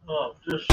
Oh, just...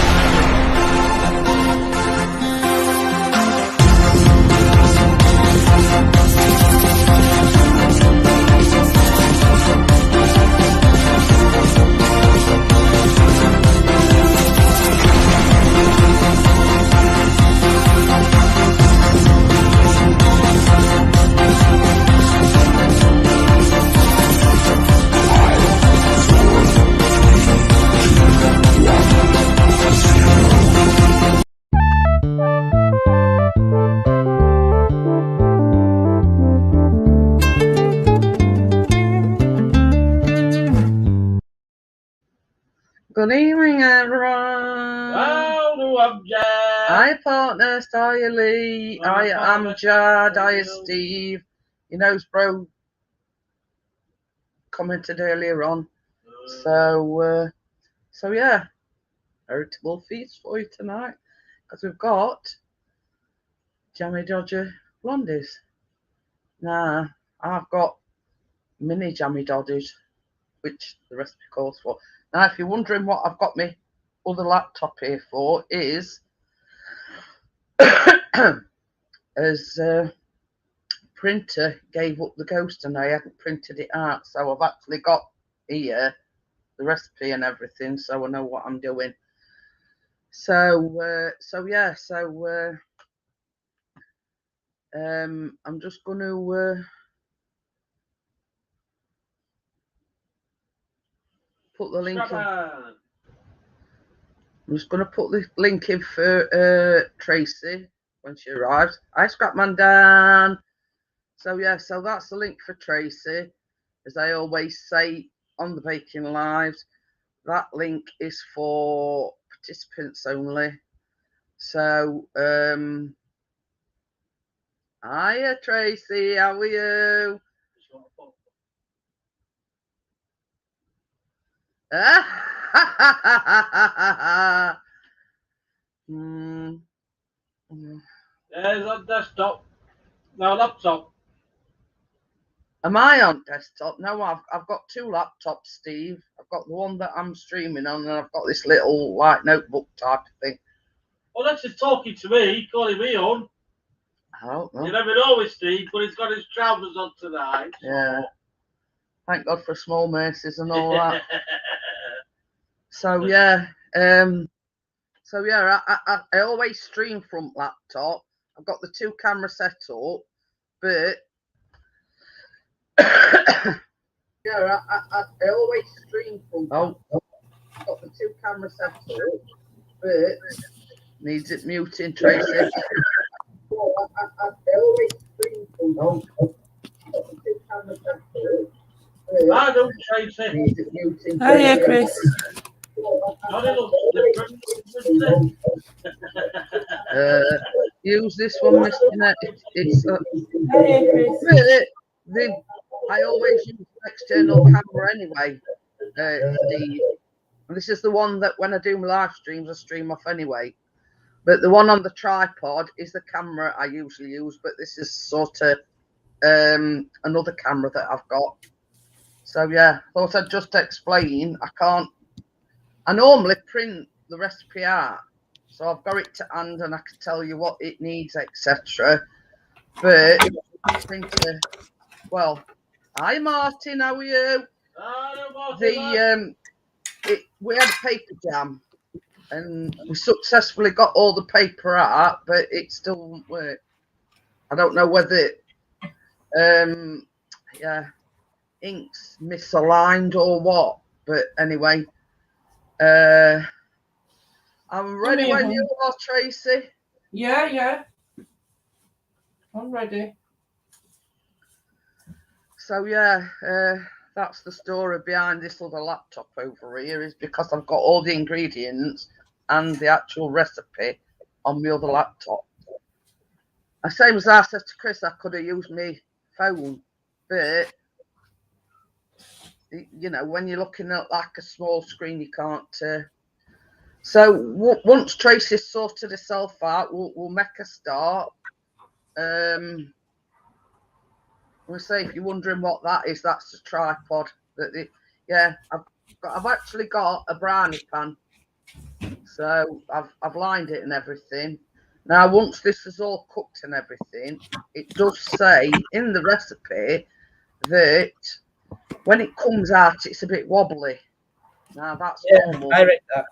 Good evening, everyone. How do I'm Jad? Hi, partners. Hiya, Lee. I am Jad. Hiya, Steve. You know, bro commented earlier on. So yeah, veritable feast for you tonight because we've got Jammie Dodger Blondies. Now, I've got mini Jammie Dodgers, which the recipe calls for. Now, if you're wondering what I've got my other laptop here for, is as printer gave up the ghost and I hadn't printed it out, so I've actually got here the recipe and everything, so I know what I'm doing. So yeah, I'm just going to put the link in. I'm just going to put the link in for Tracy when she arrives. Hi, Scrapman Dan. So yeah, so that's the link for Tracy. As I always say on the Baking Lives, that link is for participants only. So hiya Tracy, how are you? There's on desktop. No, laptop. Am I on desktop? No, I've got two laptops, Steve. I've got the one that I'm streaming on, and I've got this little like notebook type of thing. Well, that's just talking to me, calling me on. I don't know. You never know with Steve, but he's got his trousers on tonight. So. Yeah. Thank God for small mercies and all that. So yeah, I always stream from laptop. I've got the two camera set up, but yeah, I always stream from. Oh, I've got the two camera set up, but needs it muting, Tracy. I always stream from. Oh, I've got the two camera set up. I don't Tracy. Needs it muting. Hiya, Chris. Use this one, Miss Jeanette. It's Hiya, Chris. I always use an external camera anyway, Steve. And this is the one that when I do my live streams, I stream off anyway. But the one on the tripod is the camera I usually use. But this is sort of another camera that I've got. So yeah, thought I'd just explain. I normally print the recipe out, so I've got it to hand and I can tell you what it needs, etc. But printer, well, hi Martin, how are you? We had a paper jam and we successfully got all the paper out, but it still won't work. I don't know whether ink's misaligned or what, but anyway. I'm ready when you are, Tracy. Yeah. I'm ready. So yeah, that's the story behind this other laptop over here, is because I've got all the ingredients and the actual recipe on my other laptop. The same as I said to Chris, I could have used my phone, but you know, when you're looking at like a small screen, you can't. So once Tracy's sorted herself out, we'll make a start. We'll say, if you're wondering what that is, that's the tripod. I've actually got a brownie pan So I've lined it and everything. Now, once this is all cooked and everything, it does say in the recipe that when it comes out, it's a bit wobbly. Now, that's normal. I read that.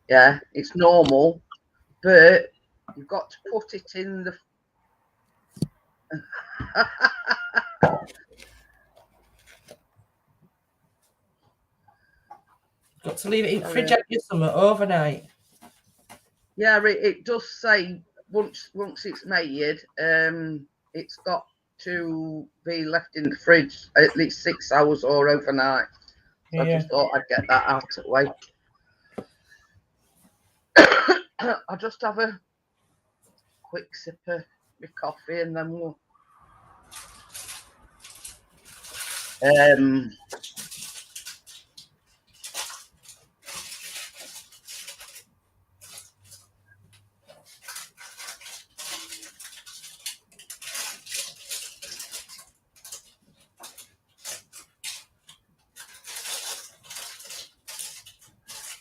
Yeah, it's normal, but you've got to put it in the... Got to leave it in the fridge after summer overnight. Yeah, it does say once it's made, it's got to be left in the fridge at least 6 hours or overnight. So I just thought I'd get that out of the way. I'll just have a quick sip of my coffee and then we'll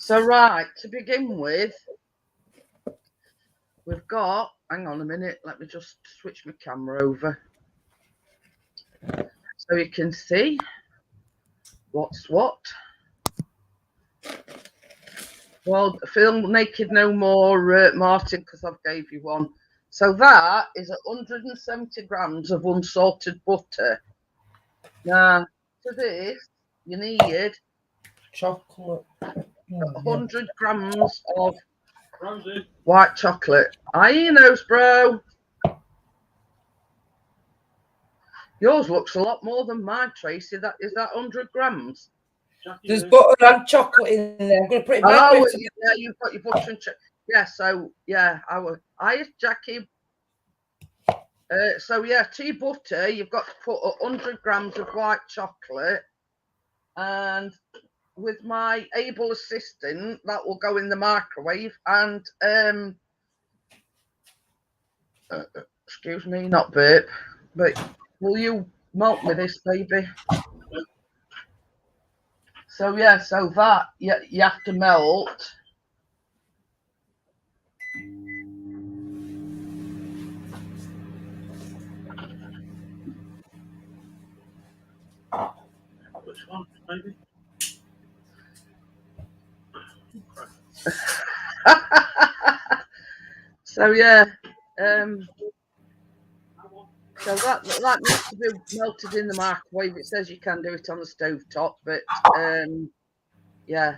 so right, to begin with, we've got, hang on a minute, let me just switch my camera over so you can see what's what. Well, film naked no more, Martin, because I've gave you one. So that is 170 grams of unsalted butter. Now, to this, you need Chocolate. 100 grams of white chocolate. Aye, nose, bro. Yours looks a lot more than mine, Tracy. That is that 100 grams. There's butter and chocolate in there. I'm going to put it back. Oh, yeah, you've got your butter and chocolate. Yeah, so yeah, I Jackie. So yeah, tea butter. You've got to put 100 grams of white chocolate, and with my able assistant, that will go in the microwave. And excuse me, not burp, but will you melt me this, baby? So yeah, so that you have to melt. Which one, maybe? So yeah, so that needs to be melted in the microwave. It says you can do it on the stove top, but yeah.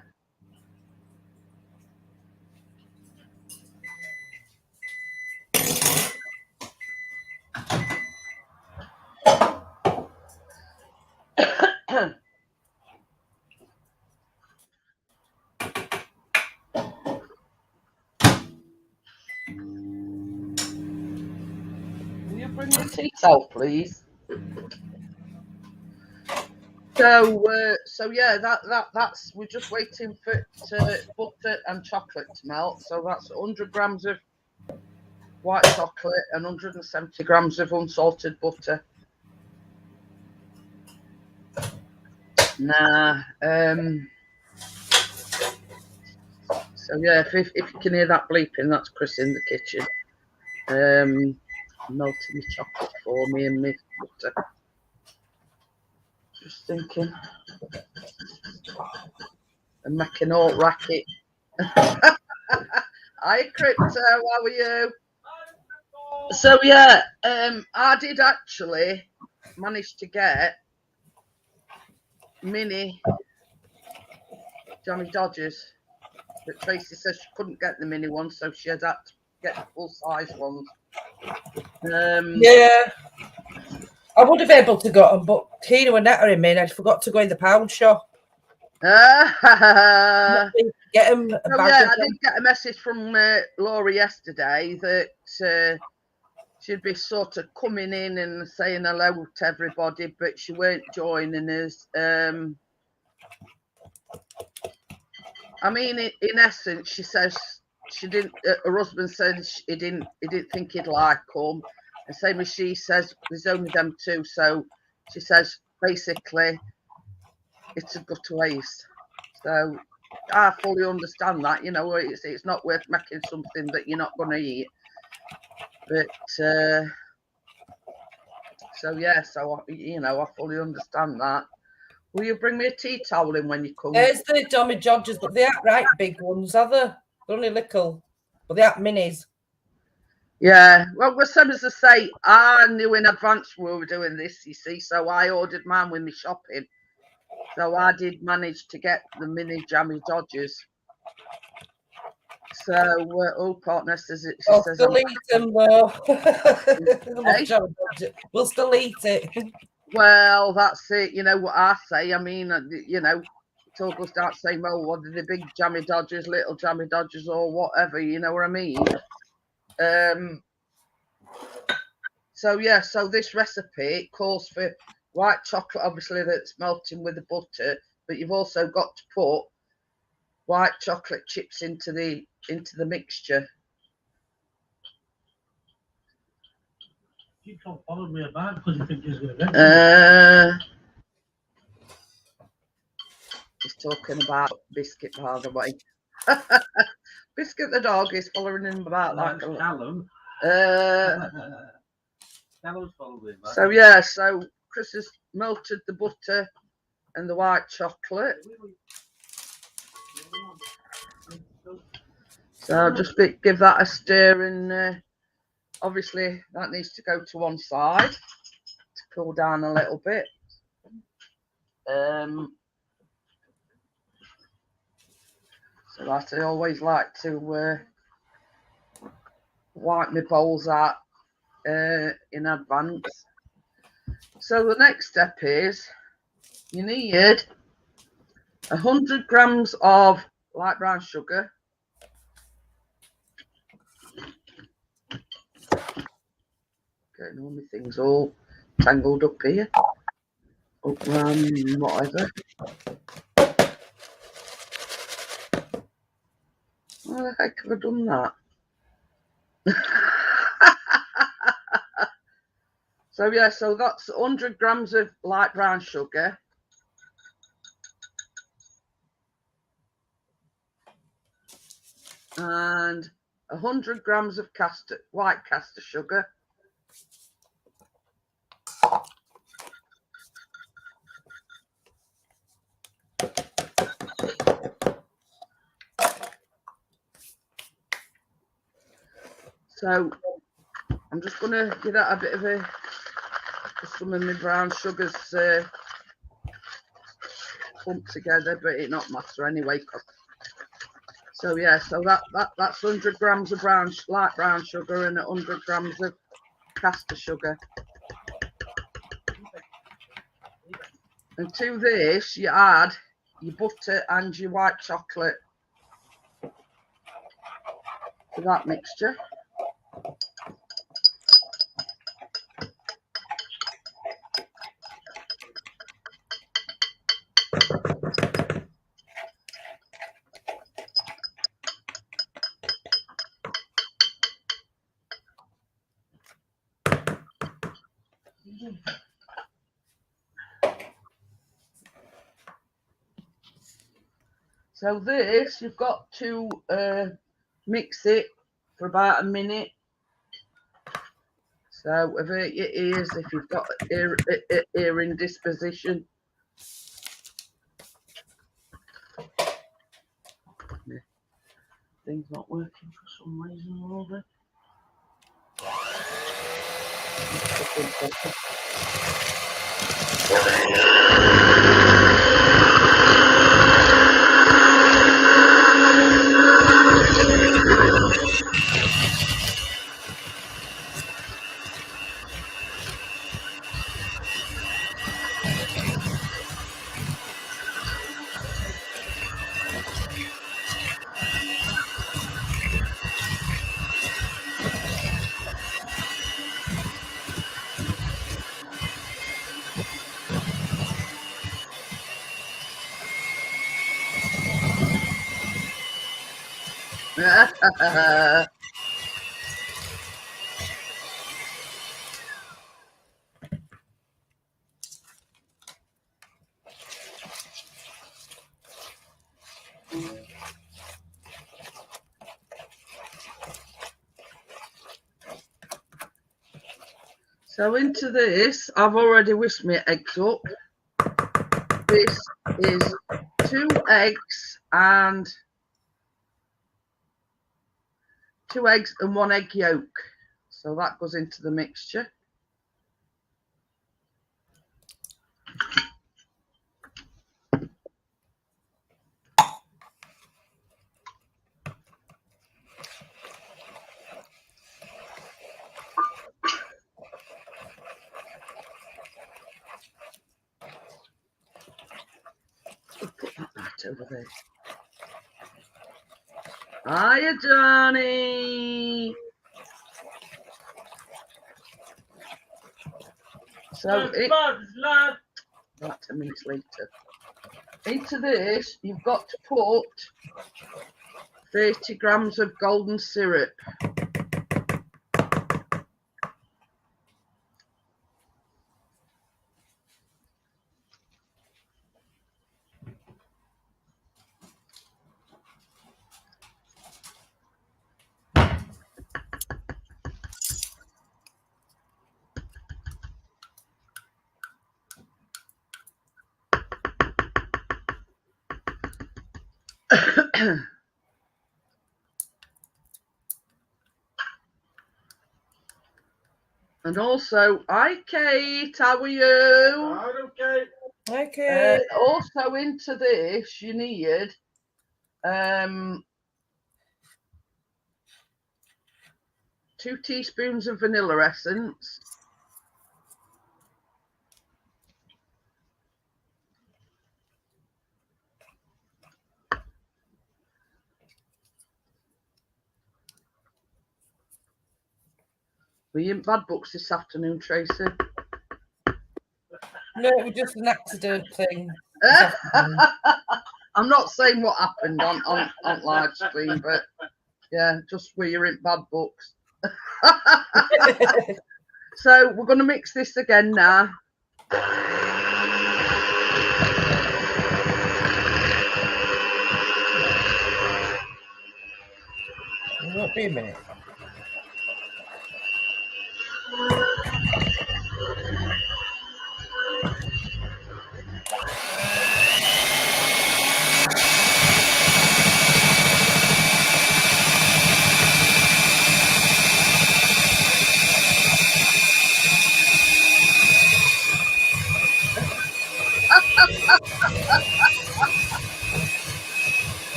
Will you bring your tea towel, please? So yeah, that's we're just waiting for butter and chocolate to melt. So that's 100 grams of white chocolate and 170 grams of unsalted butter. Nah, so yeah, if you can hear that bleeping, that's Chris in the kitchen, melting the chocolate for me and me butter. Just thinking, and making all racket. Hi, Crypto, how are you? So yeah, I did actually manage to get mini Jammie Dodgers, but Tracy says she couldn't get the mini ones, so she had to get the full size ones. Yeah, I would have been able to get them, but Tina were nattering me and I forgot to go in the pound shop. Get them. Oh yeah, I did get a message from Laura yesterday that she'd be sort of coming in and saying hello to everybody, but she weren't joining us. I mean, in essence, she says she didn't. Her husband said he didn't think he'd like them. The same as she says, there's only them two. So she says basically, it's a gut waste. So I fully understand that. You know, it's not worth making something that you're not going to eat. But so yeah, so you know, I fully understand that. Will you bring me a tea towel in when you come? There's the Jammie Dodgers, but they aren't right big ones, are they? They're only little, but they aren't minis. Yeah, well, same as I say, I knew in advance we were doing this, you see, so I ordered mine with me shopping. So I did manage to get the mini Jammie Dodgers. So, oh, partner says it. She says, still eat them though. Hey? We'll still eat it. Well, that's it. You know what I say. I mean, you know, it all goes down saying, well, what are the big Jammie Dodgers, little Jammie Dodgers, or whatever? You know what I mean? So yeah, so this recipe calls for white chocolate, obviously that's melting with the butter, but you've also got to put white chocolate chips into the mixture. You can't follow me about because you think he's going to get He's talking about Biscuit, by the way. Biscuit the dog is following him about like Callum. Callum's following him. So yeah, so Chris has melted the butter and the white chocolate. So I'll just give that a stir, and obviously that needs to go to one side to cool down a little bit. So that I always like to wipe my bowls out in advance. So the next step is you need 100 grams of light brown sugar. Getting all my things all tangled up here. Up around whatever. Why the heck have I done that? So yeah, so that's 100 grams of light brown sugar. And 100 grams of white caster sugar. So I'm just going to give that a bit of some of my brown sugars clumped together, but it not matter anyway. So yeah, so that's 100 grams of light brown sugar and 100 grams of caster sugar. And to this, you add your butter and your white chocolate to that mixture. So this, you've got to mix it for about a minute. So avert your ears if you've got ear indisposition. Things not working for some reason or other. So into this, I've already whisked my eggs up. This is 2 eggs and 1 egg yolk. So that goes into the mixture. Put that right over there. Hiya, Johnny. So about 10 minutes later. Into this, you've got to put 30 grams of golden syrup. And also, hi Kate, how are you? I'm okay. Okay. Also into this, you need 2 teaspoons of vanilla essence. Were you in bad books this afternoon, Tracy? No, it was just an accident thing. I'm not saying what happened on live stream, but yeah, just where you're in bad books. So we're going to mix this again now. It won't be a minute.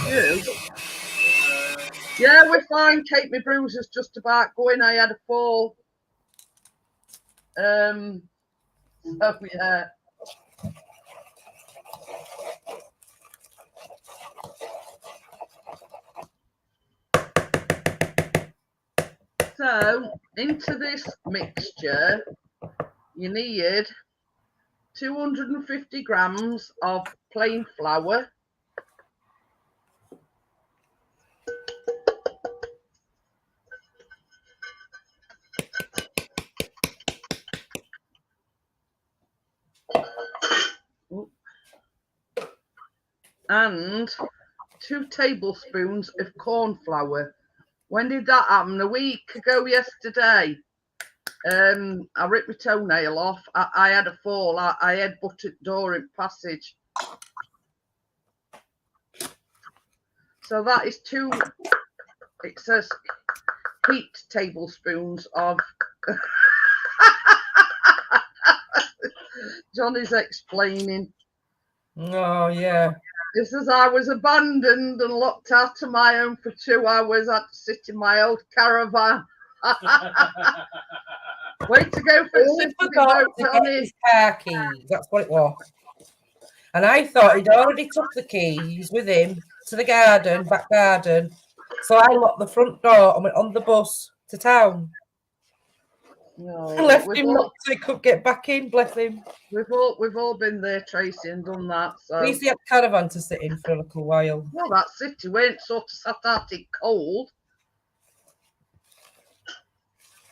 You? Yeah, we're fine. Kate, my bruiser's just about going. I had a fall. So yeah. So into this mixture, you need 250 grams of plain flour. And 2 tablespoons of cornflour. When did that happen? A week ago yesterday. I ripped my toenail off. I had a fall. I headbutted door in passage. So that is 2, it says heaped tablespoons of Johnny's explaining. Oh, yeah. This is I was abandoned and locked out of my home for 2 hours. I had to sit in my old caravan. Way to go for He forgot to get his car keys. That's what it was. And I thought he'd already took the keys with him to the garden, back garden. So I locked the front door and went on the bus to town. No, I left him locked so he couldn't get back in, bless him. We've all been there, Tracy, and done that. So At least he had a caravan to sit in for a little while. Well, that's it. He went sort of sat out in cold.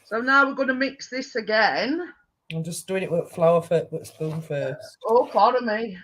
So now we're going to mix this again. I'm just doing it with flour first, with spoon first. Oh, pardon me.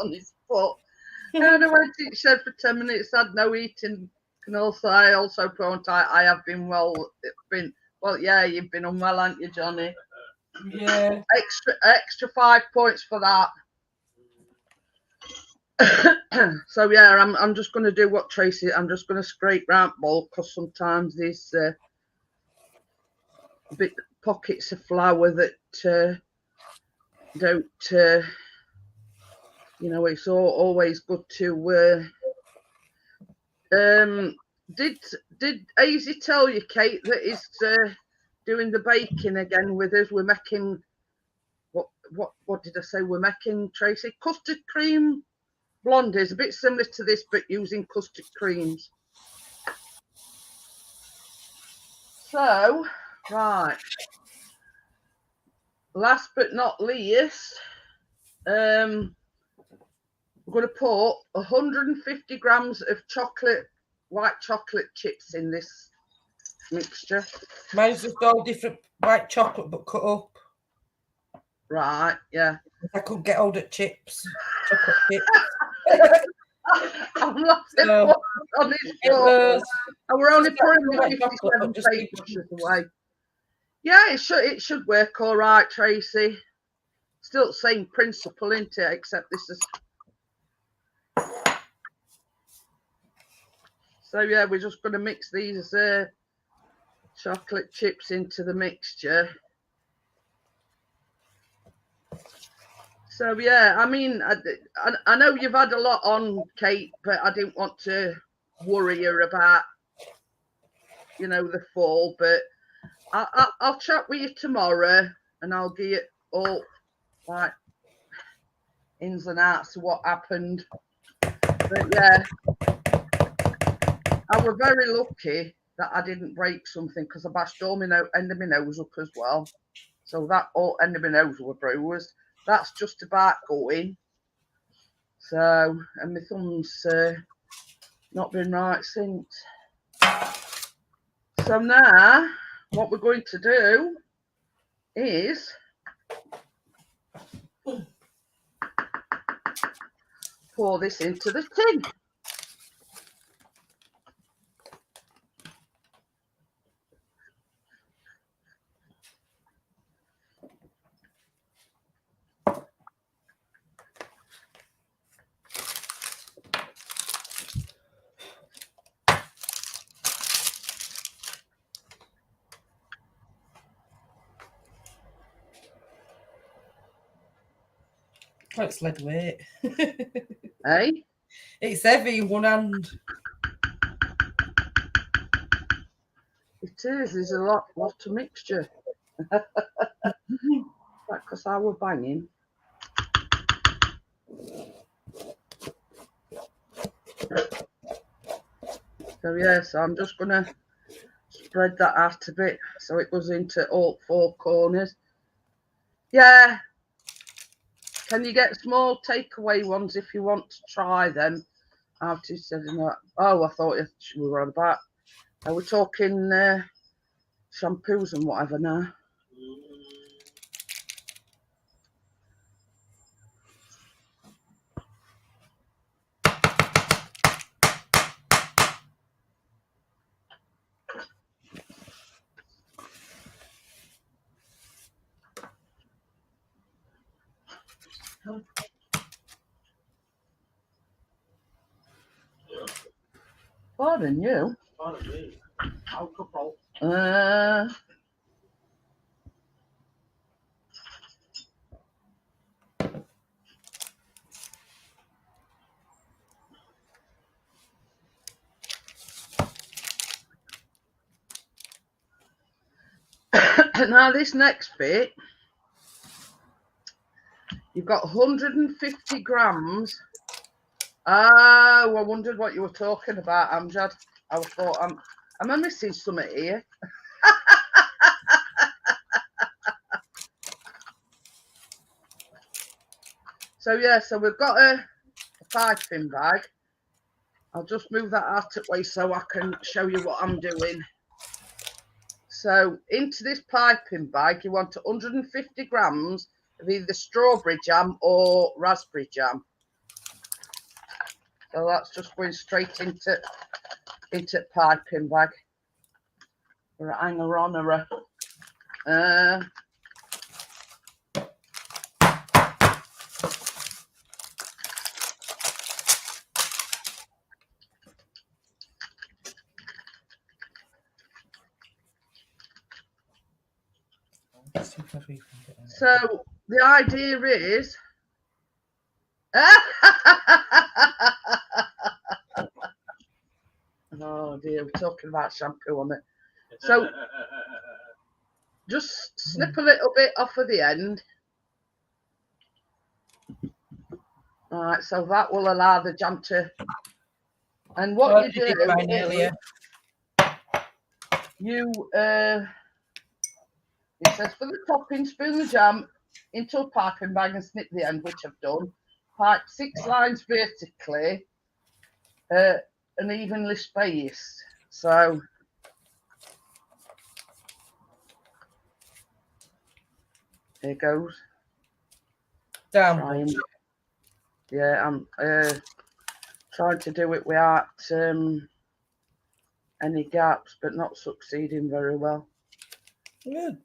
on his foot. And I went to the shed for 10 minutes, had no eating. And also, I also put I have been well, yeah, you've been unwell, haven't you, Johnny? Yeah. Extra 5 points for that. So yeah, I'm just going to do what Tracy. I'm just going to scrape round bowl because sometimes these bit pockets of flour that don't. You know, it's always good to. Did Azy tell you, Kate, that he's doing the baking again with us? We're making what did I say? We're making, Tracy, custard cream blondies, a bit similar to this, but using custard creams. So, right. Last but not least, we're going to put 150 grams of white chocolate chips in this mixture. Mine's just all different white chocolate, but cut up. Right, yeah. I could get hold of chips, chocolate chips. I'm laughing on his floor. And we're only putting the 57 paintbrushes away. Yeah, it should work all right, Tracy. Still the same principle, isn't it? Except this is. So yeah, we're just going to mix these chocolate chips into the mixture. So yeah, I mean, I know you've had a lot on, Kate, but I didn't want to worry you about, you know, the fall. But I'll chat with you tomorrow, and I'll give you all like ins and outs of what happened. But yeah, I was very lucky that I didn't break something because I bashed all my end of my nose up as well. So that all end of my nose were bruised. That's just about going. So, and my thumb's not been right since. So now, what we're going to do is pour this into the tin. Oh, it's lead weight. Hey? It's heavy in one hand. It is. There's a lot of mixture. Because I was banging. So yes, I'm just gonna spread that out a bit so it goes into all four corners. Yeah. Can you get small takeaway ones if you want to try them? I've just said that. Oh, I thought we were on about. Are we talking shampoos and whatever now? Pardon you. Pardon me. Alcohol. Now this next bit, you've got 150 grams. Oh, I wondered what you were talking about, Amjad. I thought, am I missing something here? So yeah, so we've got a piping bag. I'll just move that out of the way so I can show you what I'm doing. So into this piping bag, you want 150 grams of either strawberry jam or raspberry jam. So that's just going straight into piping bag. Or hang her on her. So the idea is oh dear, we're talking about shampoo on it. So just snip a little bit off of the end. All right, so that will allow the jam to. And what you do, it says for the topping, spoon the jam into a piping bag and snip the end, which I've done. Pipe 6 lines vertically and evenly spaced. So here goes. Down. Yeah, I'm trying to do it without any gaps, but not succeeding very well. Good.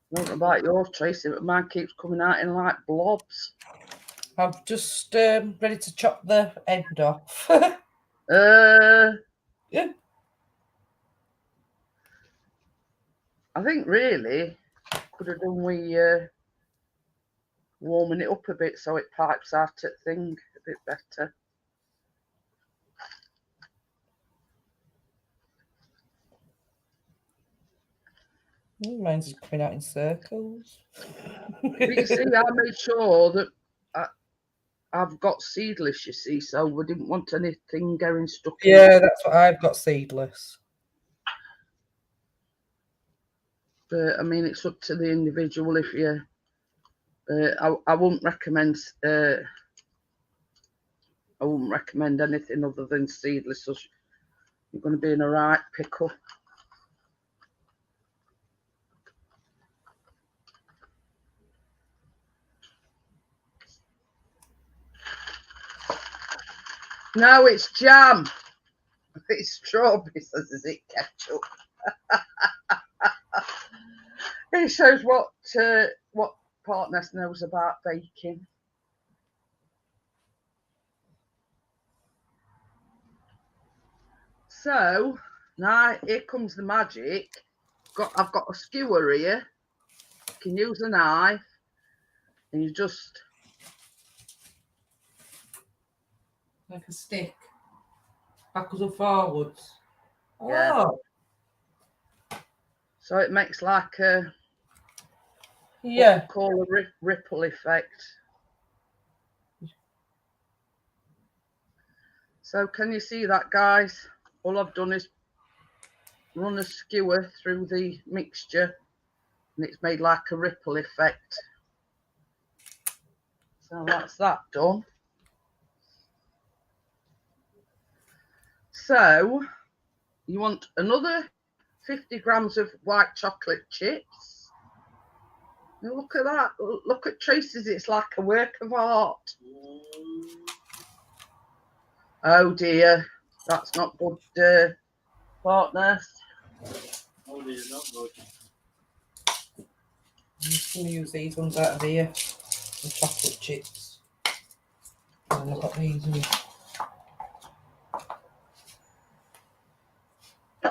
I don't know about yours, Tracy, but mine keeps coming out in like blobs. I'm just ready to chop the end off. Yeah. I think really could have done with warming it up a bit so it pipes out at thing a bit better. Mine's coming out in circles. But you see, I made sure that I've got seedless, you see, so we didn't want anything getting stuck in. Yeah, that's what I've got, seedless. But I mean, it's up to the individual. If you, I wouldn't recommend. I wouldn't recommend anything other than seedless. So you're going to be in a right pickle. No, it's jam. It's strawberries, is it ketchup? It shows what Partners knows about baking. So now here comes the magic. I've got a skewer here. You can use a knife, and you just like a stick, backwards and forwards. Yeah. Oh, so it makes like a yeah, what we call a ripple effect. So can you see that, guys? All I've done is run a skewer through the mixture, and it's made like a ripple effect. So that's that done. So you want another 50 grams of white chocolate chips. Now look at that. Look at Tracy's. It's like a work of art. Oh dear. That's not good, Partners. Oh dear, not good. I'm just going to use these ones out of here, the chocolate chips. And I've got these in.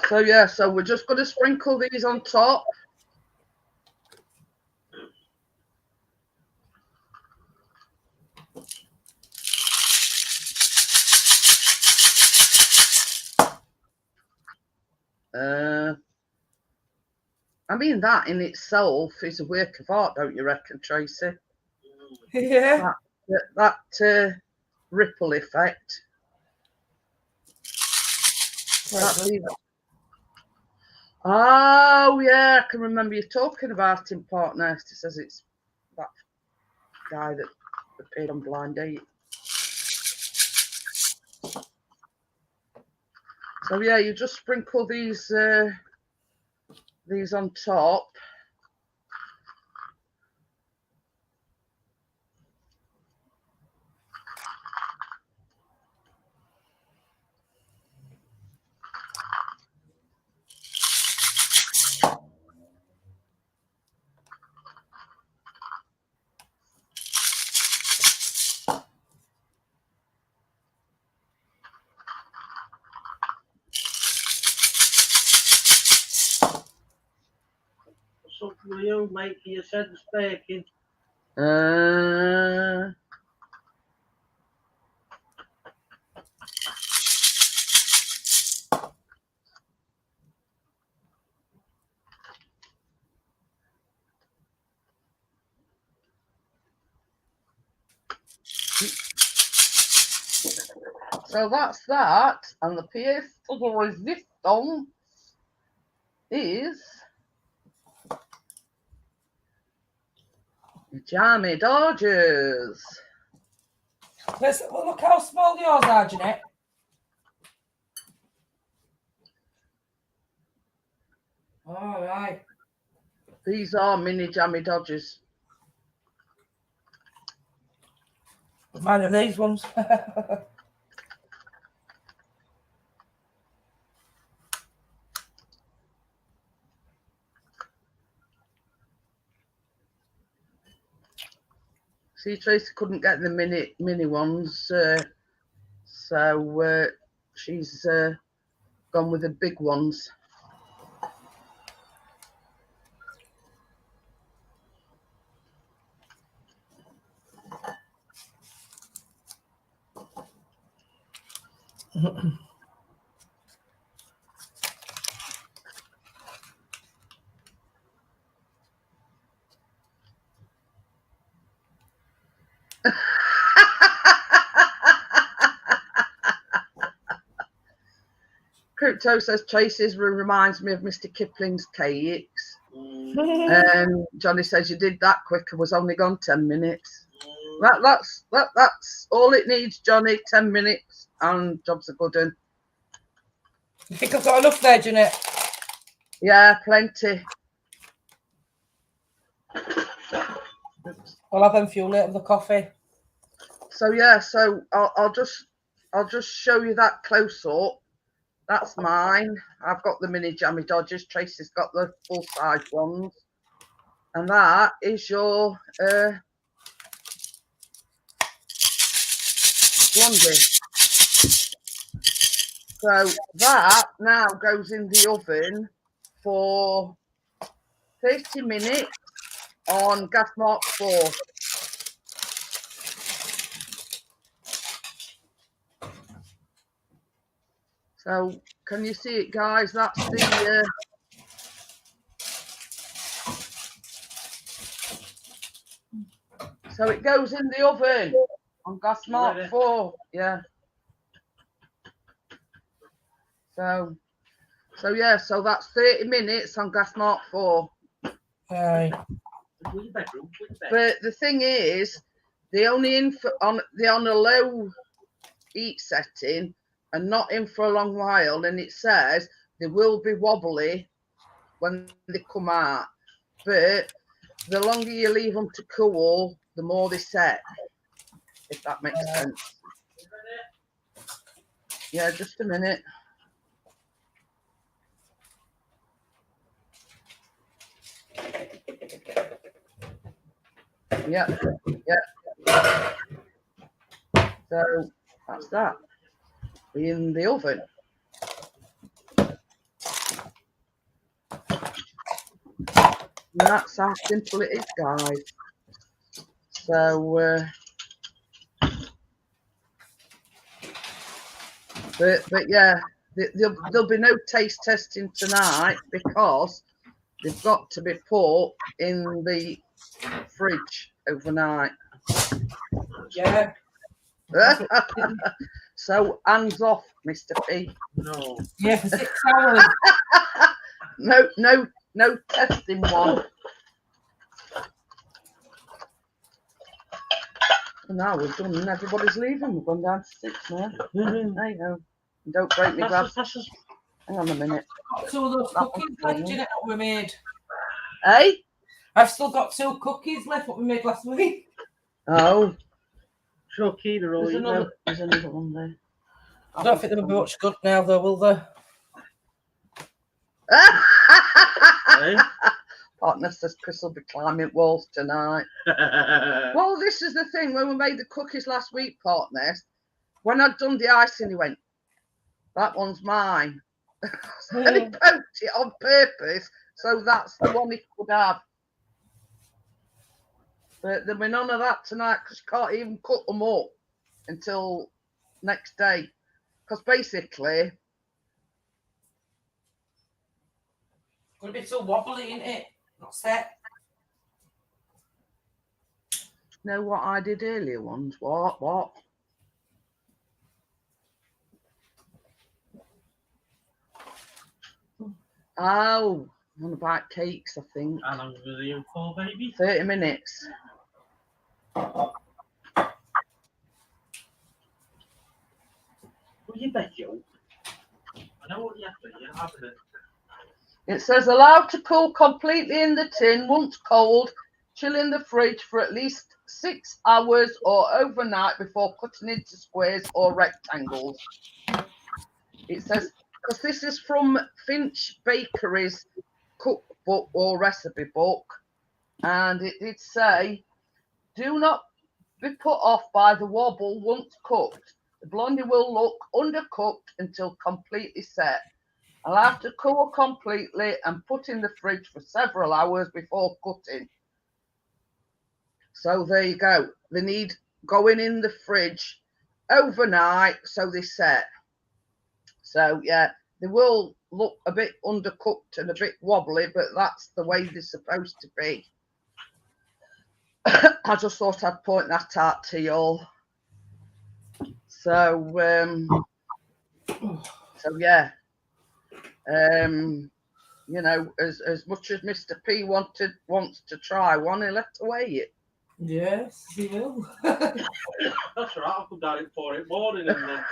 So yeah, so we're just going to sprinkle these on top. I mean, that in itself is a work of art, don't you reckon, Tracy? Yeah. That ripple effect. Right, Oh, yeah, I can remember you talking about him, partner. It says it's that guy that appeared on Blind Date. So, yeah, you just sprinkle these on top. Something with you, mate, you said the baking. So that's that, and the pièce de résistance is Jammie Dodgers. Look how small yours are, Jeanette. All right. These are mini Jammie Dodgers. Mine are these ones. See, Tracy couldn't get the mini ones, so she's gone with the big ones. Crypto says Tracy's reminds me of Mr. Kipling's cakes. Johnny says you did that quick. I was only gone 10 minutes. That's all it needs, Johnny. 10 minutes and job's a good one. You think I've got enough there, Jeanette? Yeah, plenty. I'll have them for you later with the coffee. So yeah, so I'll just show you that close up. That's mine. I've got the mini Jammie Dodgers. Tracy's got the full size ones, and that is your blondie. So that now goes in the oven for 30 minutes on gas mark 4. So can you see it, guys? That's the so it goes in the oven on gas mark 4. Yeah. So yeah, so that's 30 minutes on gas mark 4. Right. But the thing is, they only they're on a low heat setting and not in for a long while, and it says they will be wobbly when they come out. But the longer you leave them to cool, the more they set. If that makes sense. Yeah, just a minute. Yeah. So that's that. In the oven. And that's how simple it is, guys. So, but yeah, there'll be no taste testing tonight because they've got to be put in the fridge overnight. Yeah. So hands off, Mr. P. No. Yeah, for 6 hours. no testing one. And now we're done and everybody's leaving. We've gone down to 6 now. There you go. Don't break me glass. Hang on a minute. Got 2 of those cookies left, Jeanette, what we made. Hey? I've still got 2 cookies left, what we made last week. Oh. Sure, Keena, or There's another one there. I don't think they'll be much good now, though, will they? Hey? Partner says Chris will be climbing walls tonight. Well, this is the thing. When we made the cookies last week, partners, when I'd done the icing, he went, that one's mine. And he poked it on purpose, so that's the one he could have. But there'll be none of that tonight because you can't even cut them up until next day. Because basically, Gonna be too wobbly, isn't it? Not set. you know what I did earlier ones? What? Oh, on about cakes, I think. How long were they in for, baby? 30 minutes. Will you bet you? I know what you have to. You have to. It says allowed to cool completely in the tin. Once cold, chill in the fridge for at least 6 hours or overnight before cutting into squares or rectangles. It says, because this is from Finch Bakery's cookbook or recipe book, and it did say, do not be put off by the wobble once cooked. The blondie will look undercooked until completely set. Allow to cool completely and put in the fridge for several hours before cutting. So there you go. They need going in the fridge overnight so they set. So yeah, they will look a bit undercooked and a bit wobbly, but that's the way they're supposed to be. I just thought I'd point that out to you all. So yeah. You know, as much as Mr. P wants to try one, he'll have to weigh it. Yes, he will. That's right. I'll come down at 4 in the morning and then.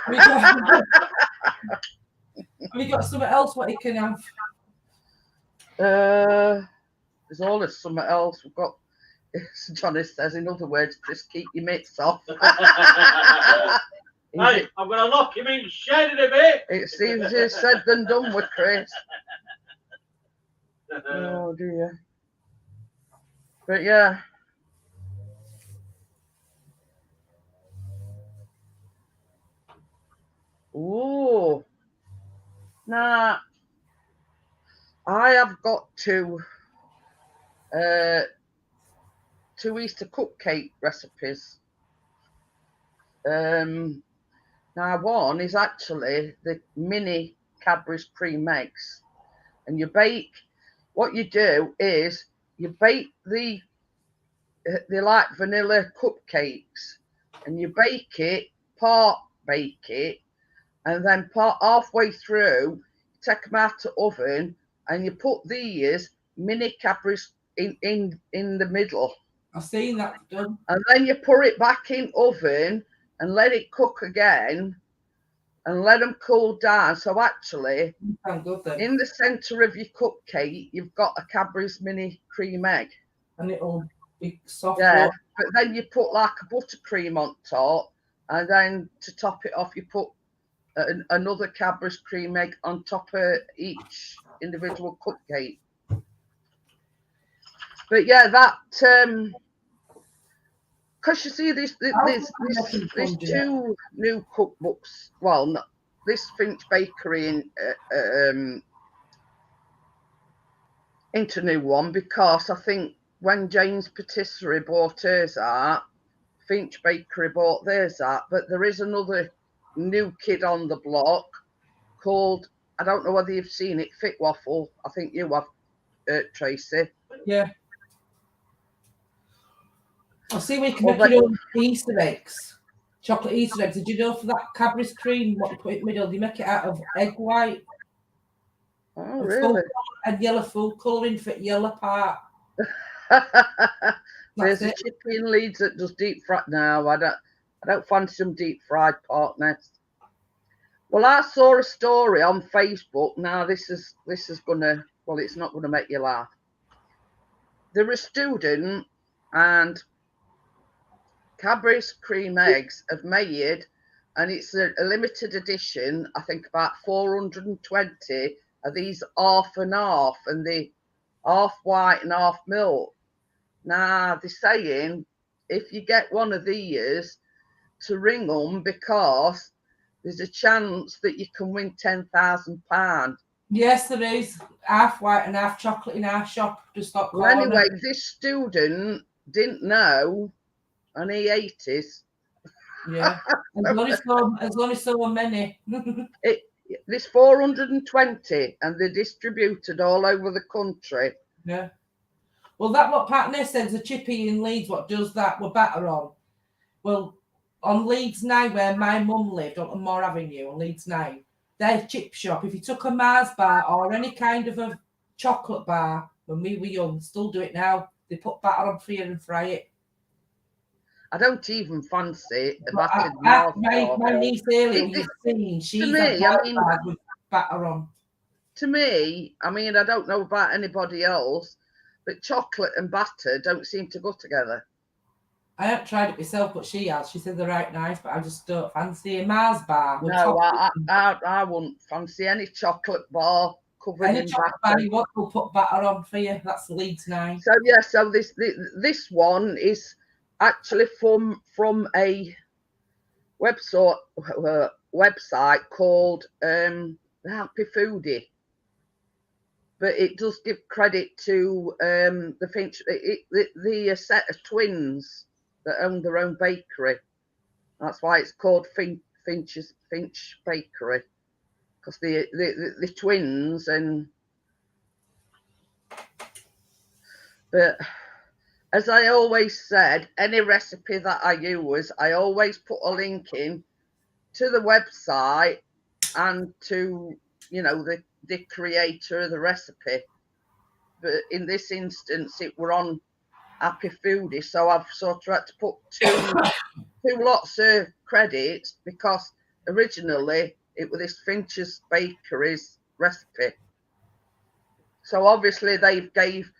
Have you got something else what he can have? There's always something else. We've got, as Johnny says, in other words, just keep your mitts off. Hey, I'm going to lock him in the shed in a bit. It's easier said than done with Chris. Oh dear. But yeah. Ooh. Now, I have got two Easter cupcake recipes. Now, one is actually the mini Cadbury's cream eggs, and you bake. What you do is you bake they're like vanilla cupcakes, and you bake it, and then halfway through, you take them out of the oven, and you put these mini Cadbury's in the middle. I've seen that done. And then you put it back in oven and let it cook again and let them cool down. So actually, in the centre of your cupcake, you've got a Cadbury's mini cream egg. And it'll be soft. Yeah, but then you put like a buttercream on top, and then to top it off, you put another Cadbury's cream egg on top of each individual cupcake. But yeah, that because you see there's two new cookbooks. Well, not this Finch Bakery into new one, because I think when Jane's Patisserie bought hers out, Finch Bakery bought theirs out. But there is another new kid on the block called, I don't know whether you've seen it, Fit Waffle. I think you have, Tracy. Yeah. I see we can make your own Easter eggs, chocolate Easter eggs. Did you know for that Cadbury's cream, what you put in the middle, you make it out of egg white? Oh, really? And yellow food colouring for yellow part. There's a chippy in Leeds that does deep fried. No, I don't fancy some deep fried pork nest. Well, I saw a story on Facebook. Now this is gonna, well, it's not gonna make you laugh. They're a student, and Cadbury's cream eggs have made, and it's a limited edition. I think about 420 of these half and half, and the half white and half milk. Now they're saying if you get one of these, to ring them, because there's a chance that you can win £10,000. Yes, there is. Half white and half chocolate in our shop. Just stop. Well, anyway, this student didn't know, and he ate it. Yeah, there's only so many. There's 420, and they're distributed all over the country. Yeah. Well, that what partner says, a chippy in Leeds, what does that with batter on? Well, on Leeds 9, where my mum lived, on Moore Avenue, on Leeds 9, their chip shop, if you took a Mars bar or any kind of a chocolate bar, when we were young, still do it now, they put batter on for you and fry it. I don't even fancy a battered my niece earlier, you've seen, she's had bars with batter on. To me, I mean, I don't know about anybody else, but chocolate and batter don't seem to go together. I haven't tried it myself, but she has. She said they're right nice, but I just don't fancy a Mars bar. No, I wouldn't fancy any chocolate bar covered in chocolate batter. Bar you want, we'll put batter on for you. That's Leeds 9. So yeah, so this one is actually from a website called The Happy Foodie. But it does give credit to the Finch, the set of twins that own their own bakery. That's why it's called Finch Bakery, because the twins. And but as I always said, any recipe that I use, I always put a link in to the website and to, you know, the creator of the recipe. But in this instance, it were on Happy Foodie, so I've sort of had to put two lots of credit, because originally it was this Finch's Bakery's recipe. So obviously they gave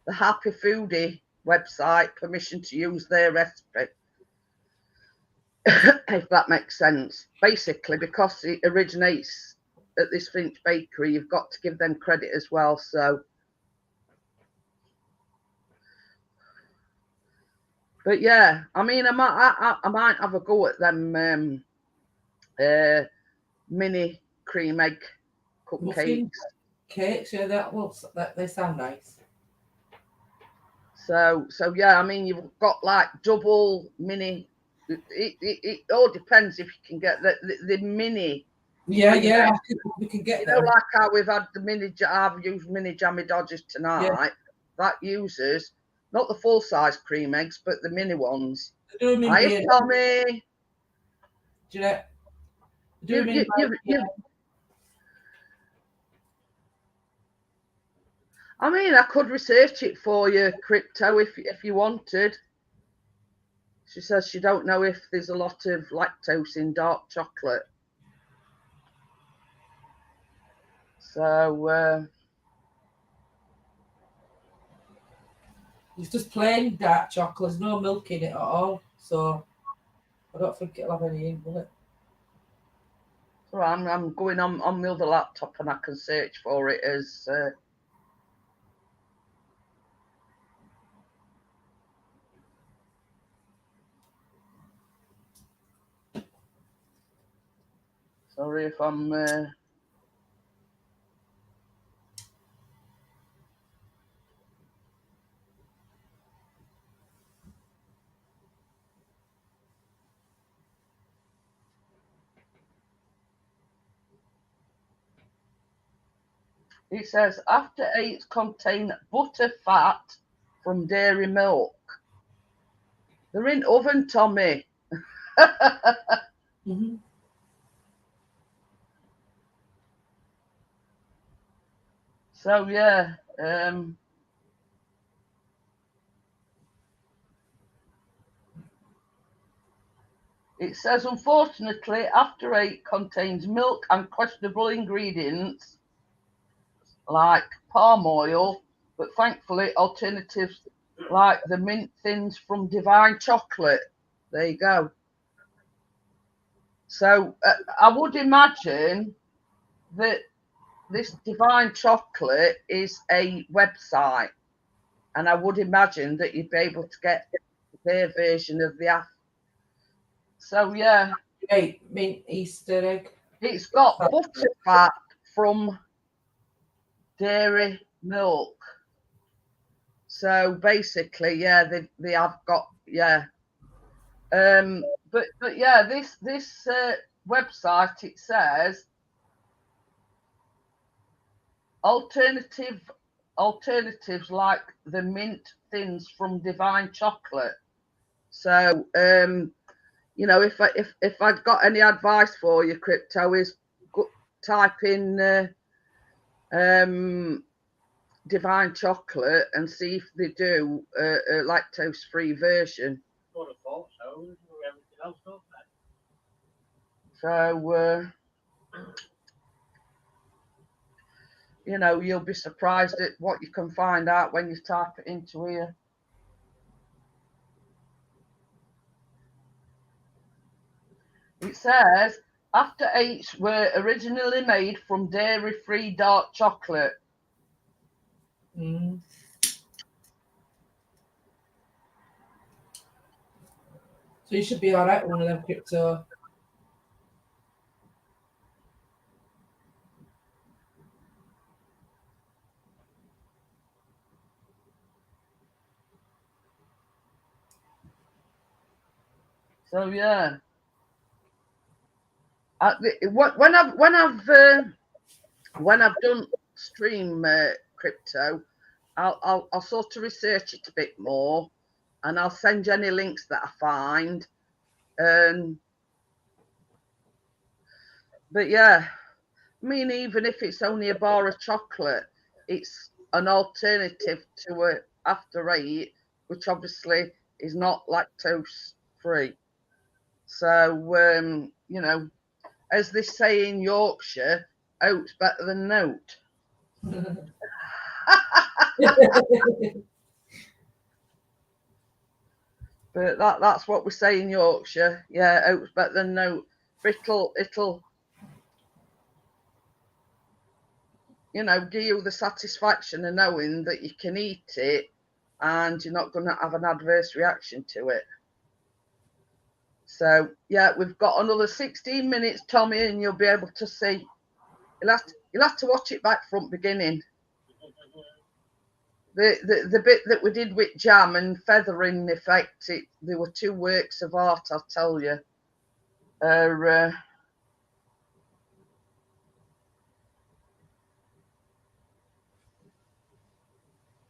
the Happy Foodie website permission to use their recipe. If that makes sense. Basically, because it originates at this Finch Bakery, you've got to give them credit as well. So, but yeah, I mean, I might have a go at them mini cream egg cupcakes. Cakes, yeah, that they sound nice. So yeah, I mean, you've got like double mini. It all depends if you can get the mini. Yeah, we can get them. You know, like how we've had the mini. I've used mini Jammie Dodgers tonight. Yeah. That uses not the full size cream eggs, but the mini ones. Hi, Tommy. Jeanette. I mean, I could research it for you, Crypto, if you wanted. She says she don't know if there's a lot of lactose in dark chocolate. So it's just plain dark chocolate. There's no milk in it at all. So I don't think it'll have any in, will it? So I'm going on my other laptop, and I can search for it as sorry if I'm it says after 8 contain butter fat from dairy milk. They're in oven, Tommy. So yeah, it says, unfortunately, After Eight contains milk and questionable ingredients like palm oil, but thankfully alternatives like the mint thins from Divine Chocolate. There you go. So I would imagine that this Divine Chocolate is a website, and I would imagine that you'd be able to get their version of the app. So yeah, mint Easter egg. it's got butter fat from dairy milk. So basically, yeah, they have got, yeah. But yeah, this website, it says alternatives like the mint thins from Divine Chocolate. So you know, if I'd got any advice for you, Crypto, is type in Divine Chocolate and see if they do a lactose-free version. Sort of thought so. Everything else, don't they? So you know, you'll be surprised at what you can find out when you type it into here. It says After Eights were originally made from dairy-free dark chocolate. Mm. So you should be all right with one of them, Crypto. So yeah, when I've done stream Crypto, I'll sort of research it a bit more, and I'll send you any links that I find. But yeah, I mean, even if it's only a bar of chocolate, it's an alternative to a After Eight, which obviously is not lactose free. So you know, as they say in Yorkshire, oat's better than note. But that's what we say in Yorkshire. Yeah, oat's better than note. But it'll you know, give you the satisfaction of knowing that you can eat it and you're not going to have an adverse reaction to it. So yeah, we've got another 16 minutes, Tommy, and you'll be able to see. You'll have to watch it back from beginning. The bit that we did with jam and feathering effect, there were two works of art, I'll tell you.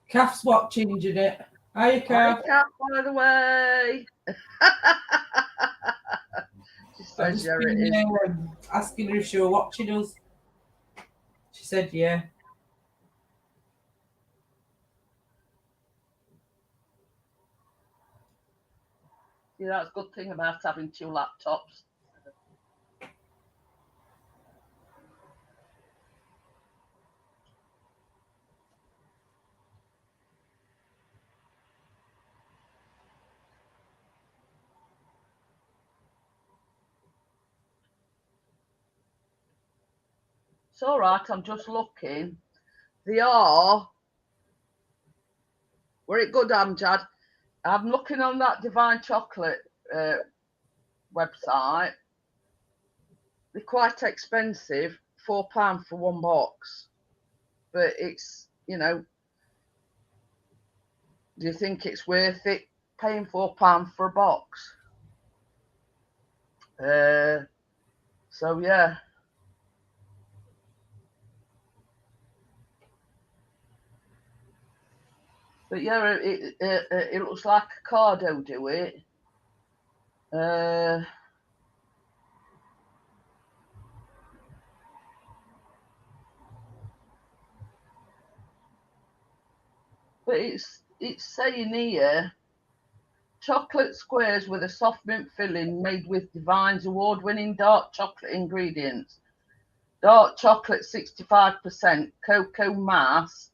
Calf's watching, Jeanette. Hiya, Calf. Hi, Cat, by the way. She says, yeah, it is. Asking her if she were watching us. She said, yeah. Yeah, that's a good thing about having two laptops. It's all right, I'm just looking. They are. Were it good, Amjad? I'm looking on that Divine Chocolate website. They're quite expensive, £4 for one box. But it's, you know, do you think it's worth it paying £4 for a box? So yeah. But yeah, it looks like a cardo do it. but it's saying here, chocolate squares with a soft mint filling made with Divine's award-winning dark chocolate ingredients. Dark chocolate 65%, cocoa mass,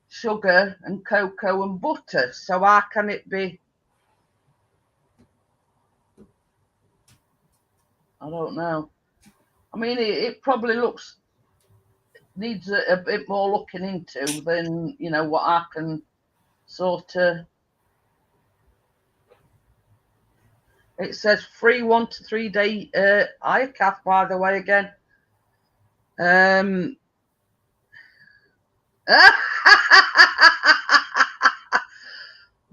sugar and cocoa and butter. So how can it be? I don't know. I mean, it probably needs a bit more looking into than, you know, what I can sort of. It says free 1 to 3 day ICAF, by the way, again.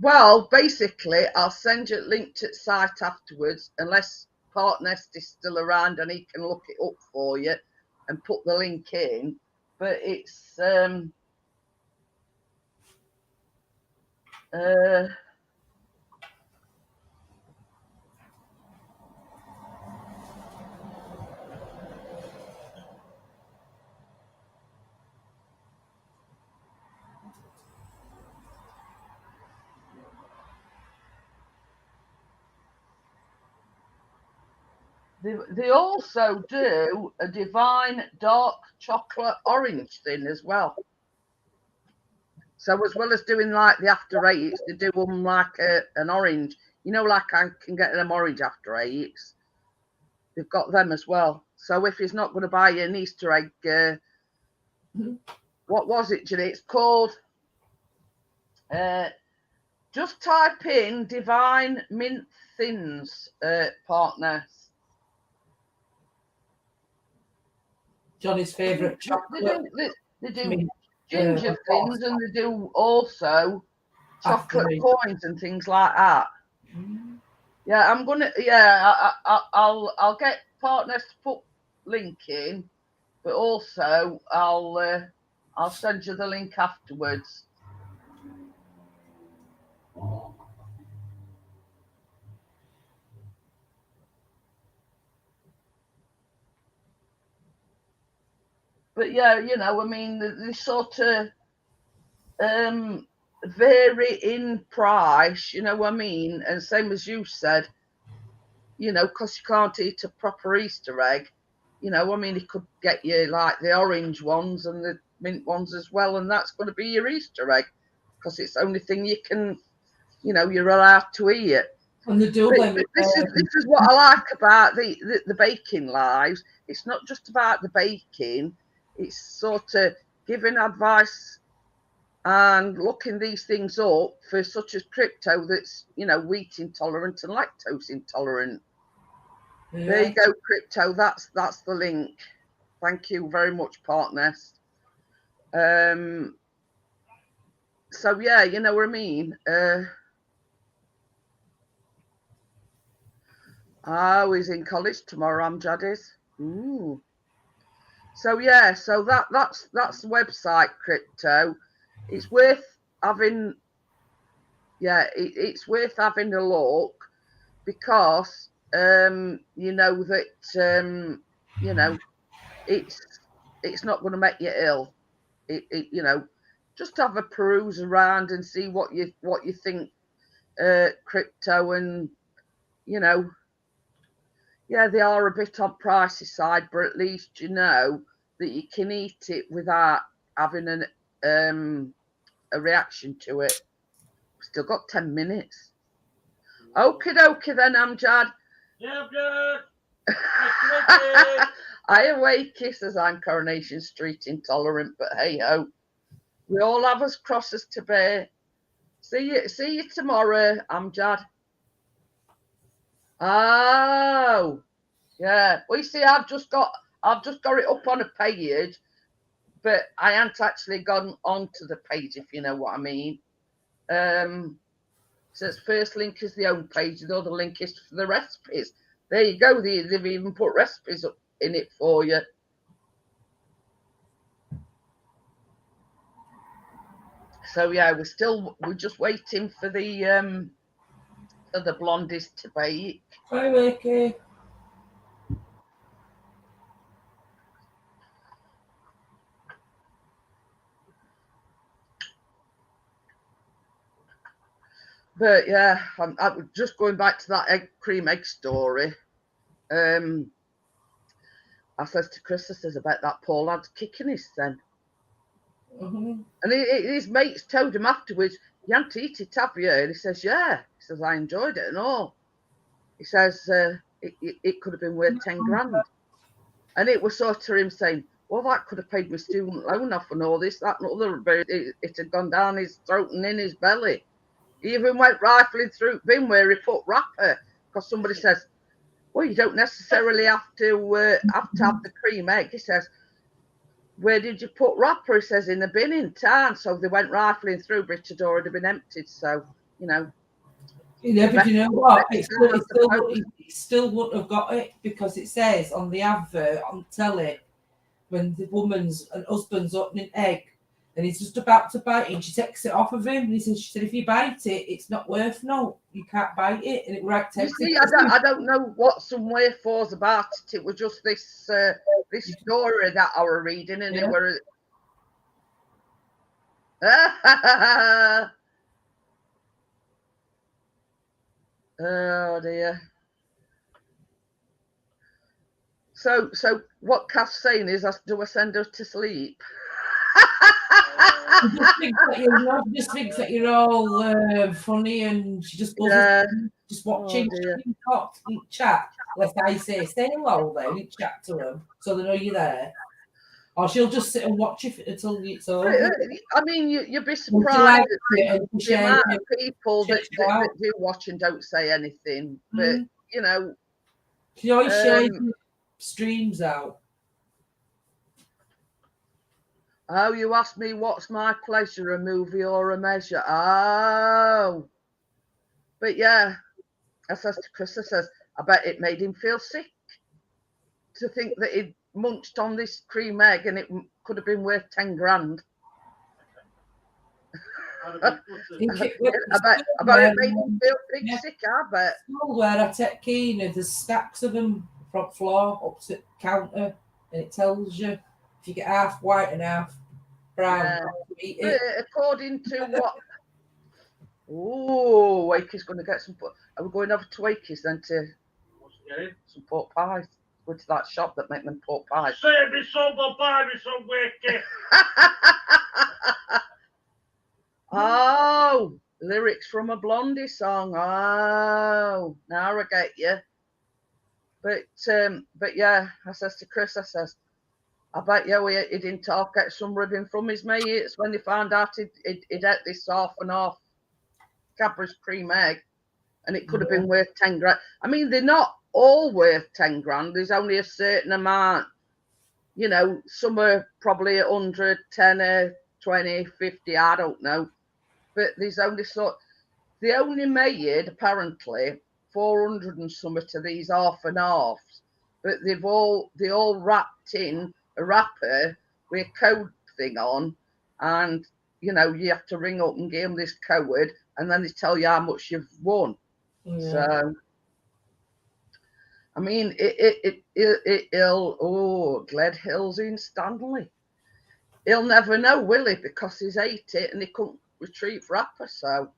Well, basically, I'll send you a link to the site afterwards, unless Partnest is still around and he can look it up for you and put the link in. But it's they also do a Divine dark chocolate orange thing as well. So as well as doing like the after eights, they do them like an orange. You know, like I can get them orange after eights. They've got them as well. So if he's not going to buy you an Easter egg, what was it, Jeanette? It's called. Just type in Divine Mint Thins Partner. Johnny's favourite chocolate. They do ginger thins, and they do also chocolate coins and things like that. Yeah, I'm gonna. Yeah, I'll get Partners to put link in, but also I'll send you the link afterwards. But yeah, you know, I mean, they sort of vary in price, you know what I mean? And same as you said, you know, because you can't eat a proper Easter egg, you know, I mean, it could get you like the orange ones and the mint ones as well, and that's going to be your Easter egg because it's the only thing you can, you know, you're allowed to eat. And the this is what I like about the baking lives. It's not just about the baking, it's sort of giving advice and looking these things up for such as crypto that's, you know, wheat intolerant and lactose intolerant. Yeah. There you go, crypto. That's the link. Thank you very much, Partners. So yeah, you know what I mean. He's in college tomorrow. Amjad is. Ooh. So yeah, so that's the website, crypto. It's worth having. Yeah, it's worth having a look because you know that you know it's not going to make you ill. It you know, just have a peruse around and see what you think crypto, and you know, yeah, they are a bit on pricey side, but at least you know that you can eat it without having a reaction to it. Still got 10 minutes. Okie dokie then, Amjad. Yeah, good. I away kisses. I'm Coronation Street intolerant, but hey ho, we all have us crosses to bear. See you tomorrow, Amjad. Oh, yeah. Well, you see, I've just got it up on a page, but I haven't actually gone onto the page, if you know what I mean. So its first link is the home page, the other link is for the recipes. There you go. They've even put recipes up in it for you. So yeah, we're just waiting for the blondies to bake. Hi, Wakey. But yeah, I'm just going back to that cream egg story. I says to Chris, I says, I bet that poor lad's kicking his then. And his mates told him afterwards, you hadn't eaten it, have you? And he says, yeah. He says, I enjoyed it and all. He says, it could have been worth 10 grand. And it was sort of him saying, well, that could have paid my student loan off and all this, that and other. But it had gone down his throat and in his belly. He even went rifling through bin where he put wrapper, because somebody says, well, you don't necessarily have to have the cream egg. He says, where did you put wrapper? He says, in the bin in town. So they went rifling through, but it had already been emptied. So, you know. Yeah, but you know what? It still wouldn't have got it, because it says on the advert on telly, when the woman's and husband's opening egg and he's just about to bite it, and she takes it off of him, and she said, if you bite it, it's not worth no. You can't bite it. And it right You see, I don't know what some way for's about it. It was just this this story that I was reading, and it were oh dear. So what Kath's saying is, do I send her to sleep? She just thinks that you're all funny, and she just goes just watching chat. Like I say, stay low there and chat to them so they know you're there. Or she'll just sit and watch it until it's over. I mean, you'd be surprised at the amount of people that do watch and don't say anything. But, you know. She always shares streams out. Oh, you asked me what's my pleasure, a movie or a measure? Oh. But yeah, I says to Chris, I says, I bet it made him feel sick to think that he'd munched on this cream egg and it could have been worth 10 grand. I bet it made him feel big sick, I bet. Where I take Keena, there's stacks of them from floor up to the counter, and it tells you if you get half white and half brown, eat it. According to what? Oh, Wakey's going to get some. Are we going over to Wakey's then to some pork pies? Go to that shop that make them pork pies. Save me some, go buy me some Wakey. Oh, lyrics from a Blondie song. Oh, now I get you. But yeah, I says to Chris, I says, I bet you he didn't get some ribbon from his mates when they found out he'd ate this half and half Cadbury's cream egg, and it could have been worth 10 grand. I mean, they're not all worth 10 grand. There's only a certain amount. You know, some are probably 100, 10, 20, 50, I don't know. But there's only they only made apparently 400 and something to these half and halves, but they all wrapped in a wrapper with a code thing on, and you know you have to ring up and give them this code, and then they tell you how much you've won. Yeah. So, I mean, Gled Hill's in Stanley. He'll never know, will he? Because he's ate it and he couldn't retrieve wrapper. So,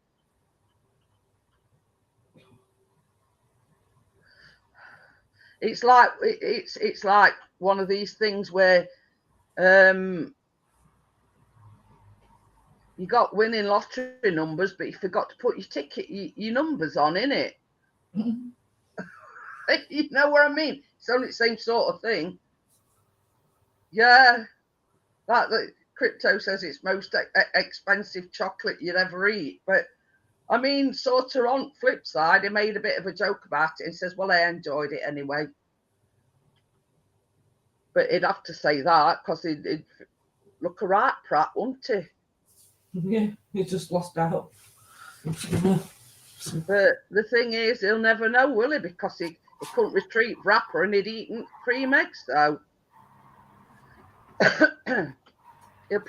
it's like one of these things where you got winning lottery numbers, but you forgot to put your numbers on, innit? You know what I mean? It's only the same sort of thing. Yeah, the Crypto says it's most expensive chocolate you'd ever eat, but I mean, sort of on flip side, he made a bit of a joke about it and says, well, I enjoyed it anyway. But he'd have to say that because he'd look a right prat, wouldn't he? Yeah, he just lost out. But the thing is, he'll never know, will he? Because he couldn't retrieve wrapper and he'd eaten cream eggs, so he'll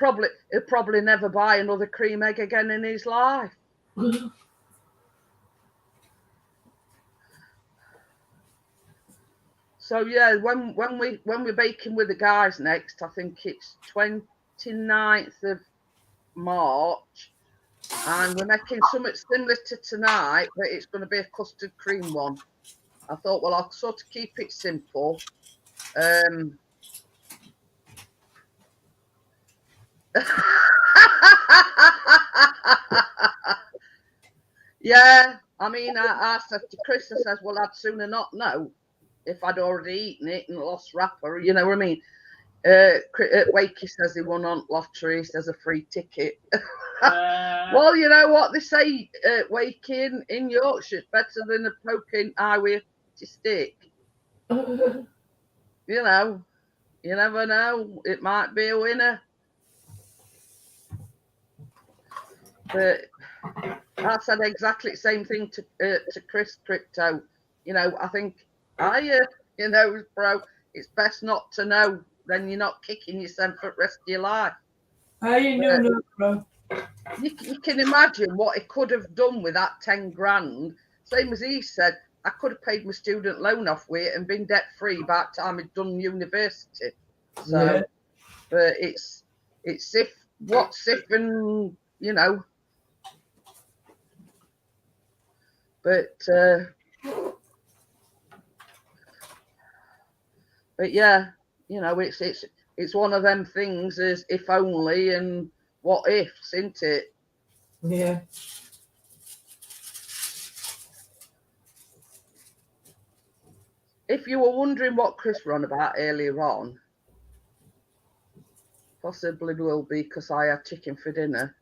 probably never buy another cream egg again in his life. So yeah, when we're baking with the guys next, I think it's 29th of March. And we're making something similar to tonight, but it's going to be a custard cream one. I thought, well, I'll sort of keep it simple. Yeah, I mean, I said to Chris, I says, well, I'd sooner not know if I'd already eaten it and lost wrapper, you know what I mean? Wakey says he won on lottery, says a free ticket. Well, you know what they say, Wakey in Yorkshire, it's better than a poking eye with a stick. You know, you never know, it might be a winner. But I said exactly the same thing to Chris Crypto. You know, I think you know, bro, it's best not to know. Then you're not kicking yourself for the rest of your life. I know, bro. You can imagine what he could have done with that 10 grand. Same as he said, I could have paid my student loan off with it and been debt free by the time I'd done university. So, yeah. But it's what's if and you know. But yeah, you know, it's one of them things as if only and what ifs, isn't it? Yeah. If you were wondering what Chris ran about earlier on, possibly will be because I had chicken for dinner.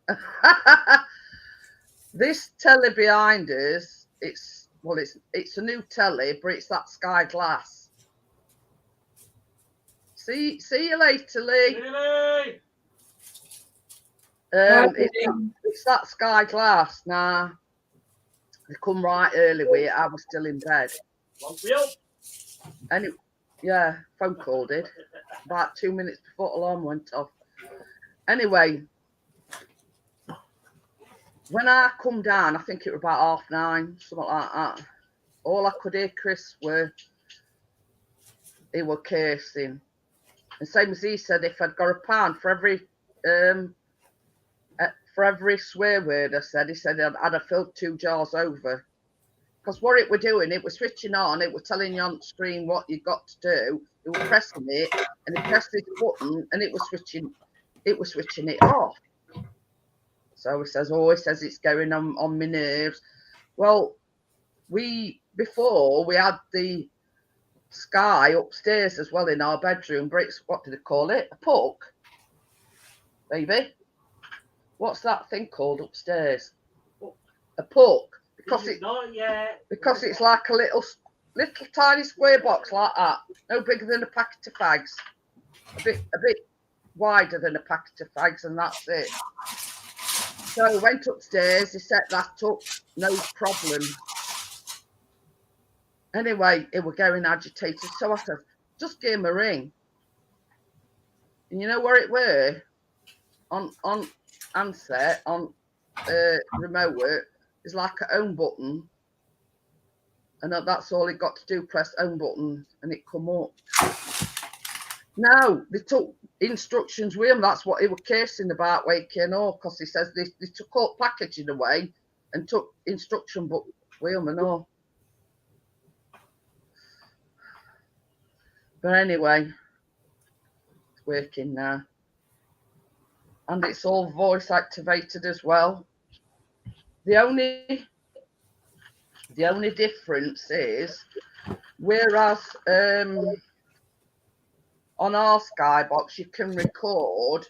This telly behind us, it's a new telly, but it's that sky glass. See you later, Lee. It's that sky glass. Nah, they come right early with it. I was still in bed. And yeah, phone call did about 2 minutes before the alarm went off. Anyway, when I come down, I think it was about 9:30, something like that. All I could hear Chris he were cursing. And same as he said, if I'd got £1 for every swear word I said, he said I'd have filled 2 jars over. Because what it were doing, it was switching on, it was telling you on the screen what you got to do. It was pressing it, and it pressed this button, and it was switching it off. So he says it's going on my nerves. Well, before we had the sky upstairs as well in our bedroom, but it's, what do they call it? A puck, baby. What's that thing called upstairs? A puck. Because it's like a little tiny square box like that, no bigger than a packet of fags, a bit wider than a packet of fags, and that's it. So we went upstairs, he set that up, no problem. Anyway, it were getting agitated, so I said, just give him a ring. And you know where it were? On handset, on remote work, is like a home button. And that's all it got to do, press home button, and it come up. No, they took instructions with him. That's what he was cursing about waking up, because he says they took all packaging away and took instruction book with him and all. But anyway, it's working now. And it's all voice activated as well. The only difference is, whereas on our Skybox you can record,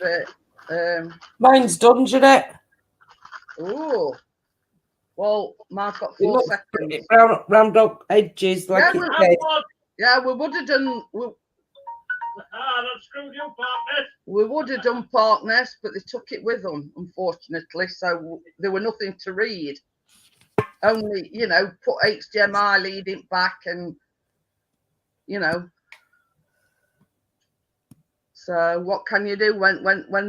but mine's done, Jeanette. Oh, well, mine's got 4 seconds. Round up edges, like it said. Yeah, we would have done. We would have done Partners, but they took it with them, unfortunately. So there were nothing to read. Only, you know, put HDMI leading back, and you know. So what can you do when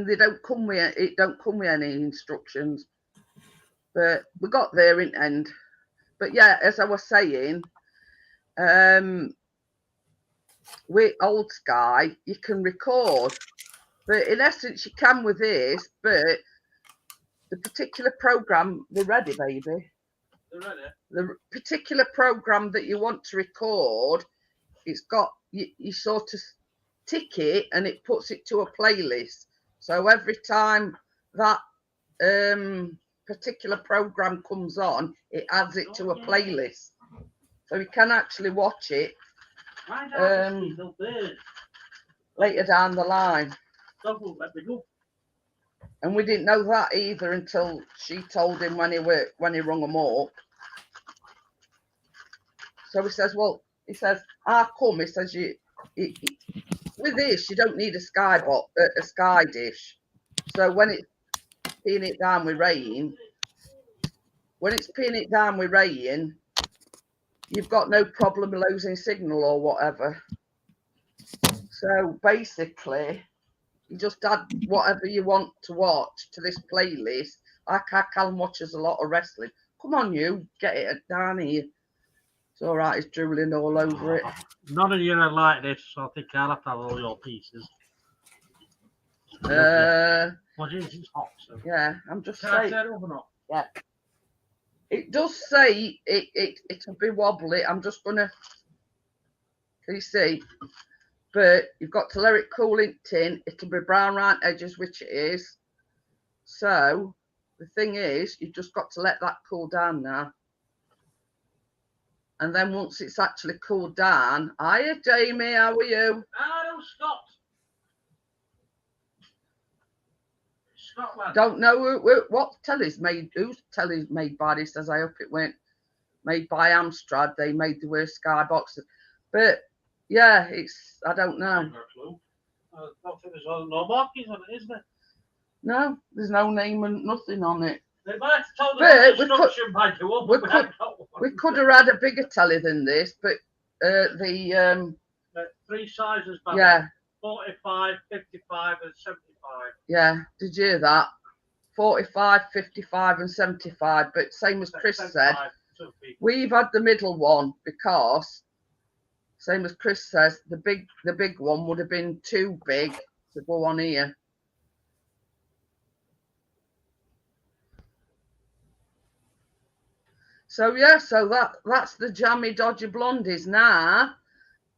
they don't come with it? Don't come with any instructions. But we got there in the end. But yeah, as I was saying, with Old Sky, you can record, but in essence you can with this, but the particular program, they're ready, baby. They're ready. The particular program that you want to record, it's got you sort of tick it and it puts it to a playlist. So every time that particular program comes on, it adds it to a playlist. So you can actually watch it later down the line. And we didn't know that either until she told him when he rung them up. So he says, well, he says, "How come?" He says, with this, you don't need a sky dish. So when it's peeing it down with rain, you've got no problem losing signal or whatever. So basically, you just add whatever you want to watch to this playlist. Like Callum watches a lot of wrestling. Come on, you get it down here. It's all right. It's drooling all over it. None of you are like this, so I think I'll have to have all your pieces. Well, it's hot. So. Yeah, I'm just Can saying. I turn it up or not? Yeah. It does say it'll be wobbly. I'm just gonna. Can you see? But you've got to let it cool in tin. It'll be brown round edges, which it is. So the thing is, you've just got to let that cool down now. And then once it's actually cooled down, hiya Jamie, how are you? No, Scott. Scotland. Don't know what telly's made. Whose telly's made by this? As I hope it went made by Amstrad. They made the worst skyboxes, but yeah, it's I don't know. I don't think there's no markings on it, is there? No, there's no name and nothing on it. They might have told us we could have had a bigger telly than this, but the three sizes, yeah, 45, 55, and 75. Yeah, did you hear that? 45, 55, and 75. But same as Chris said, we've had the middle one because, same as Chris says, the big one would have been too big to go on here. So yeah, so that's the Jammie Dodger Blondies. Now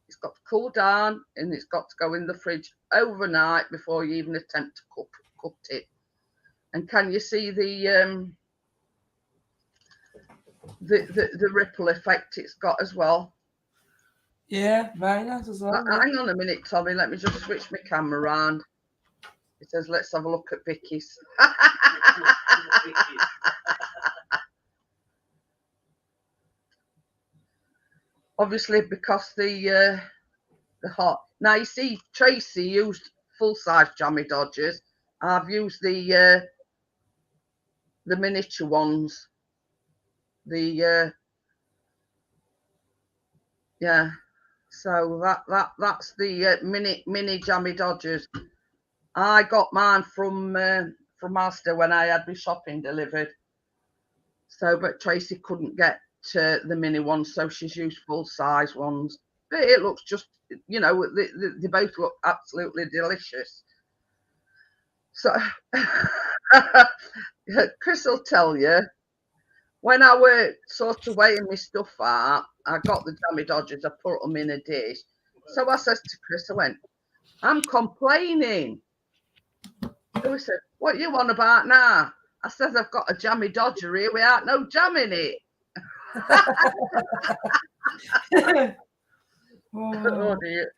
it's got to cool down and it's got to go in the fridge overnight before you even attempt to cook it. And can you see the ripple effect it's got as well? Yeah, very nice as well. Hang on a minute, Tommy. Let me just switch my camera around. It says, let's have a look at Vicky's. Obviously, because the hot. Now you see, Tracy used full-size Jammie Dodgers. I've used the miniature ones. Yeah. So that's the mini Jammie Dodgers. I got mine from Asda when I had my shopping delivered. So, but Tracy couldn't get the mini ones, so she's used full-size ones. But it looks just, you know, they both look absolutely delicious. So, Chris will tell you, when I were sort of weighing my stuff out, I got the Jammie Dodgers, I put them in a dish. So I says to Chris, I went, I'm complaining. So he said, what you on about now? I says, I've got a Jammie Dodger here without no jam in it. Oh dear.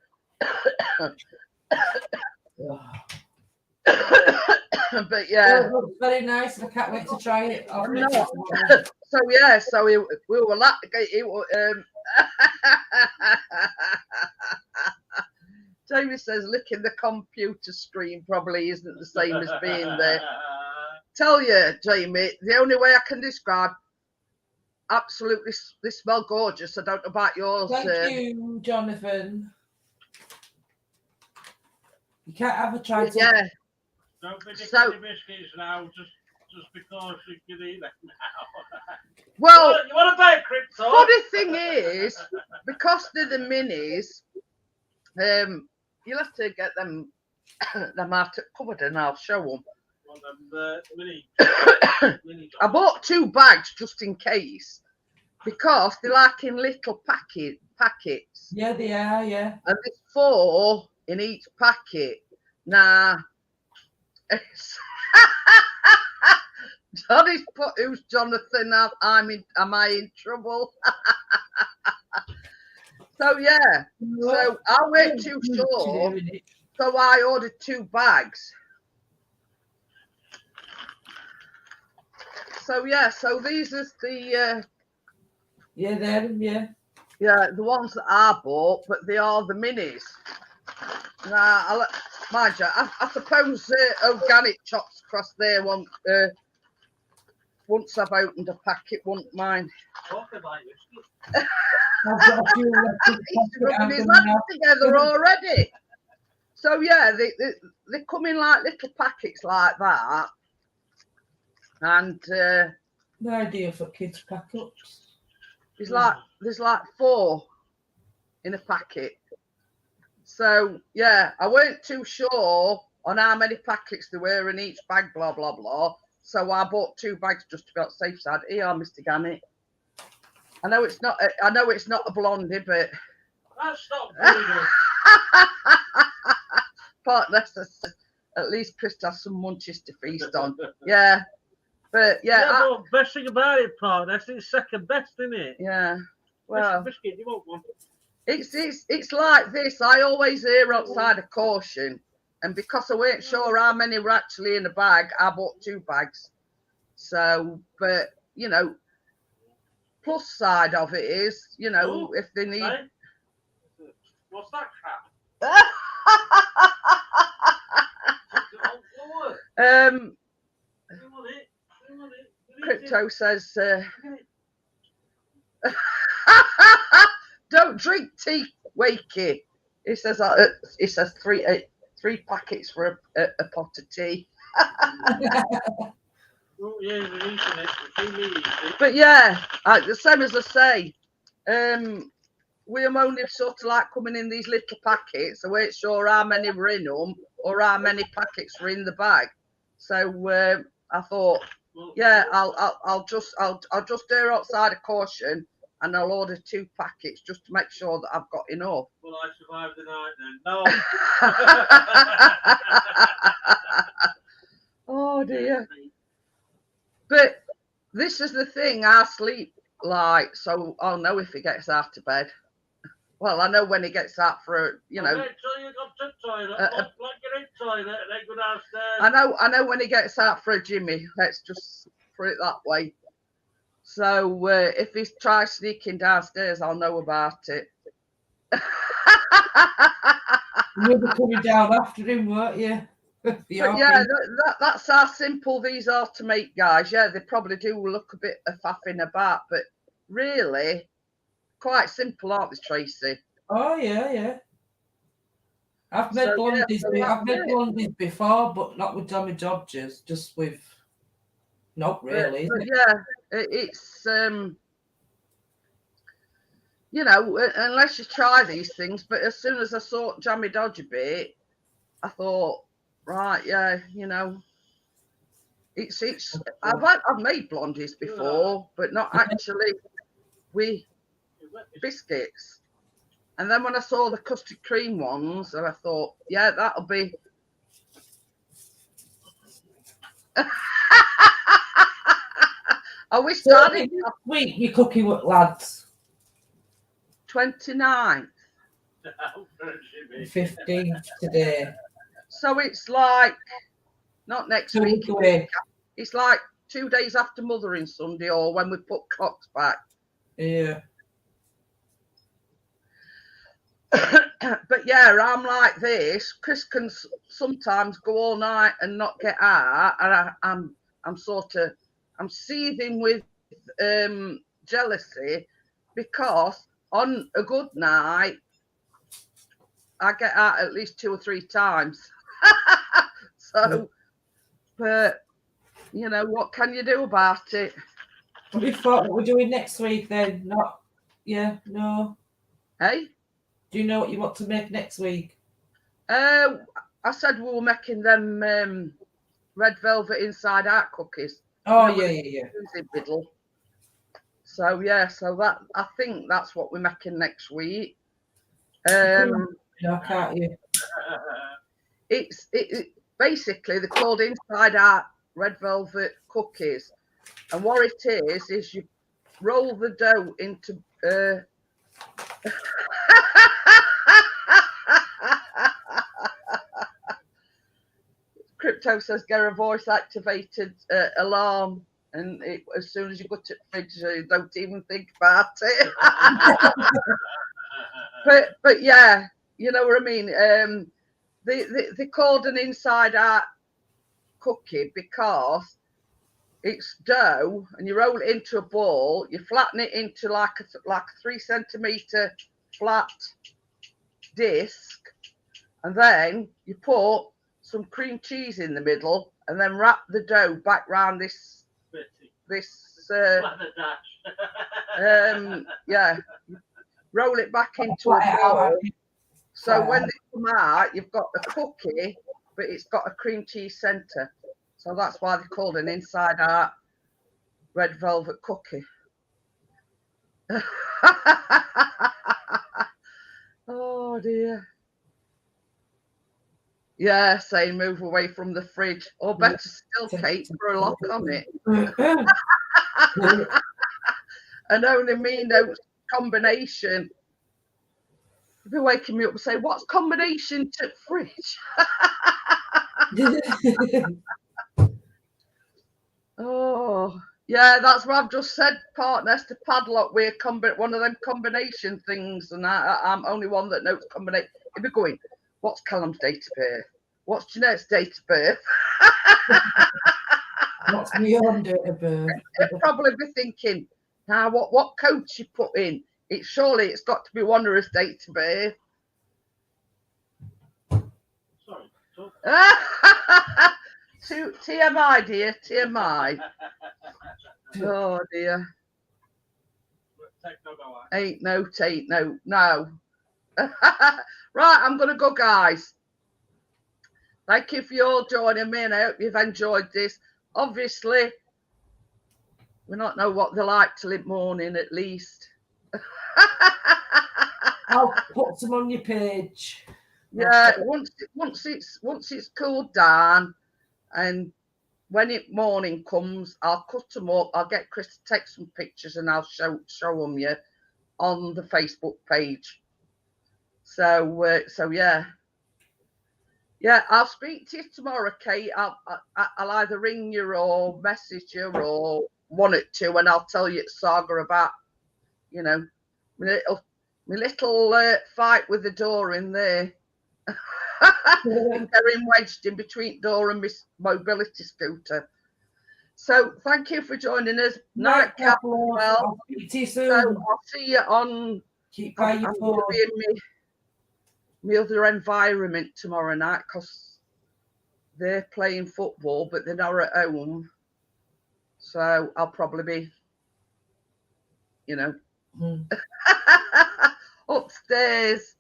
But yeah, it looks very nice. I can't wait to try it. So yeah, so we were like, Jamie says licking the computer screen probably isn't the same as being there. Tell you, Jamie, the only way I can describe, absolutely, they smell gorgeous. I don't know about yours. Thank you, Jonathan. You can't have a try. Yeah. Don't be so, biscuits now, just because you can eat them now. Well, you want to buy a crypto? Funny thing is, because they're the minis, you'll have to get them out at cupboard and I'll show them. One of them mini. I bought 2 bags just in case because they're like in little packets. Yeah, they are, yeah. And there's 4 in each packet. Now, Johnny's put, who's Jonathan? Am I in trouble? So yeah, so I weren't too sure. So I ordered 2 bags. So yeah, so these is the the ones that I bought, but they are the minis. Now, mind you, I suppose organic chops across there won't. Once I've opened a packet, won't mind. I've got a few rubbing his hands together already. So yeah, they come in like little packets like that, and the idea for kids pack-ups. There's like 4 in a packet. So yeah, I weren't too sure on how many packets there were in each bag, blah blah blah. So I bought 2 bags just to be on the safe side. Here, Mr. Gannett. I know it's not a blondie, but that's not partner, at least Chris has some munchies to feast on. Yeah, but yeah. But best thing about it, partner, it's second best, isn't it? Yeah. Well, biscuit, you want one? It's like this. I always err outside of caution, and because I weren't sure how many were actually in a bag, I bought 2 bags. So, but you know, plus side of it is, you know, if they need. Hey? What's that crap? Crypto says, don't drink tea, Wakey. He says 3 packets for a pot of tea. But yeah, the same as I say, we're only sort of like coming in these little packets. I weren't sure how many were in them or how many packets were in the bag. So I thought, yeah, I'll just err outside of caution, and I'll order 2 packets just to make sure that I've got enough. Well, I survived the night then. No. Oh dear. But this is the thing, I sleep light, so I'll know if he gets out of bed. Well, I know when he gets out for, you know. I know when he gets out for a Jimmy. Let's just put it that way. So if he tries sneaking downstairs, I'll know about it. You'll be coming down after him, won't you? Yeah, that's how simple these are to make, guys. Yeah, they probably do look a bit of faffing about, but really quite simple, aren't they, Tracy? Oh yeah. I've made blondies before, but not with Jammie Dodgers, just with not really. But yeah, it's you know, unless you try these things. But as soon as I saw Jammie Dodger bit, I thought, right, yeah, you know, it's I've made blondies before, but not actually with biscuits. And then when I saw the custard cream ones, and I thought, yeah, that'll be. I wish so I did. Week you're cooking with lads. 29th. 15th today. So it's like not next week. Away. It's like 2 days after Mothering Sunday, or when we put clocks back. Yeah. But yeah, I'm like this. Chris can sometimes go all night and not get out, and I'm seething with jealousy because on a good night I get out at least 2 or 3 times. So, but you know, what can you do about it? We thought what we're doing next week then. Not, yeah, no. Hey? Do you know what you want to make next week? I said we were making them red velvet inside out cookies. Oh, You know, yeah. in the middle. So yeah, so that I think that's what we're making next week. No, can't you? It's basically they're called inside out red velvet cookies, and what it is you roll the dough into Crypto says get a voice activated alarm, and as soon as you go to the fridge, you don't even think about it. but yeah, you know what I mean. They called an inside out cookie because it's dough, and you roll it into a ball. You flatten it into like a 3 centimeter flat disc, and then you put some cream cheese in the middle, and then wrap the dough back round this yeah, roll it back into a ball. So when they come out, you've got a cookie, but it's got a cream cheese center. So that's why they're called an inside out red velvet cookie. Oh dear. Yeah, say move away from the fridge, or better still, Kate, put a lock on it. And only me knows combination. You'll be waking me up and say, what's combination to fridge? Oh, yeah, that's what I've just said, partners, to padlock with one of them combination things, and I'm only one that knows combination. You'll be going, what's Callum's date of birth? What's Jeanette's date of birth? What's my own date of birth? It'll probably be thinking, now what code she put in? Surely it's got to be one of us date of birth. Sorry. TMI, dear, TMI. Oh dear. Ain't no. Right, I'm gonna go, guys. Thank you for your joining me, and I hope you've enjoyed this. Obviously, we don't know what they're like till in morning, at least. I'll put some on your page. Yeah, once it's cooled down, and when morning comes, I'll cut them up. I'll get Chris to take some pictures, and I'll show them you on the Facebook page. So yeah, I'll speak to you tomorrow, Kate. I'll either ring you or message you or one or two, and I'll tell you saga about, you know, my little fight with the door in there. And getting wedged in between door and my mobility scooter. So thank you for joining us. Night, Well, I'll speak to you soon. So I'll see you on. Keep by your phone. My other environment tomorrow night, because they're playing football, but they're not at home. So I'll probably be, you know, upstairs.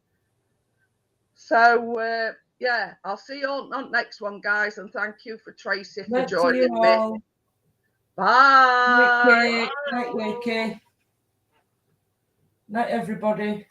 So yeah, I'll see you on next one, guys, and thank you for Tracy for joining me. Bye. Night, Wakey. Night, everybody.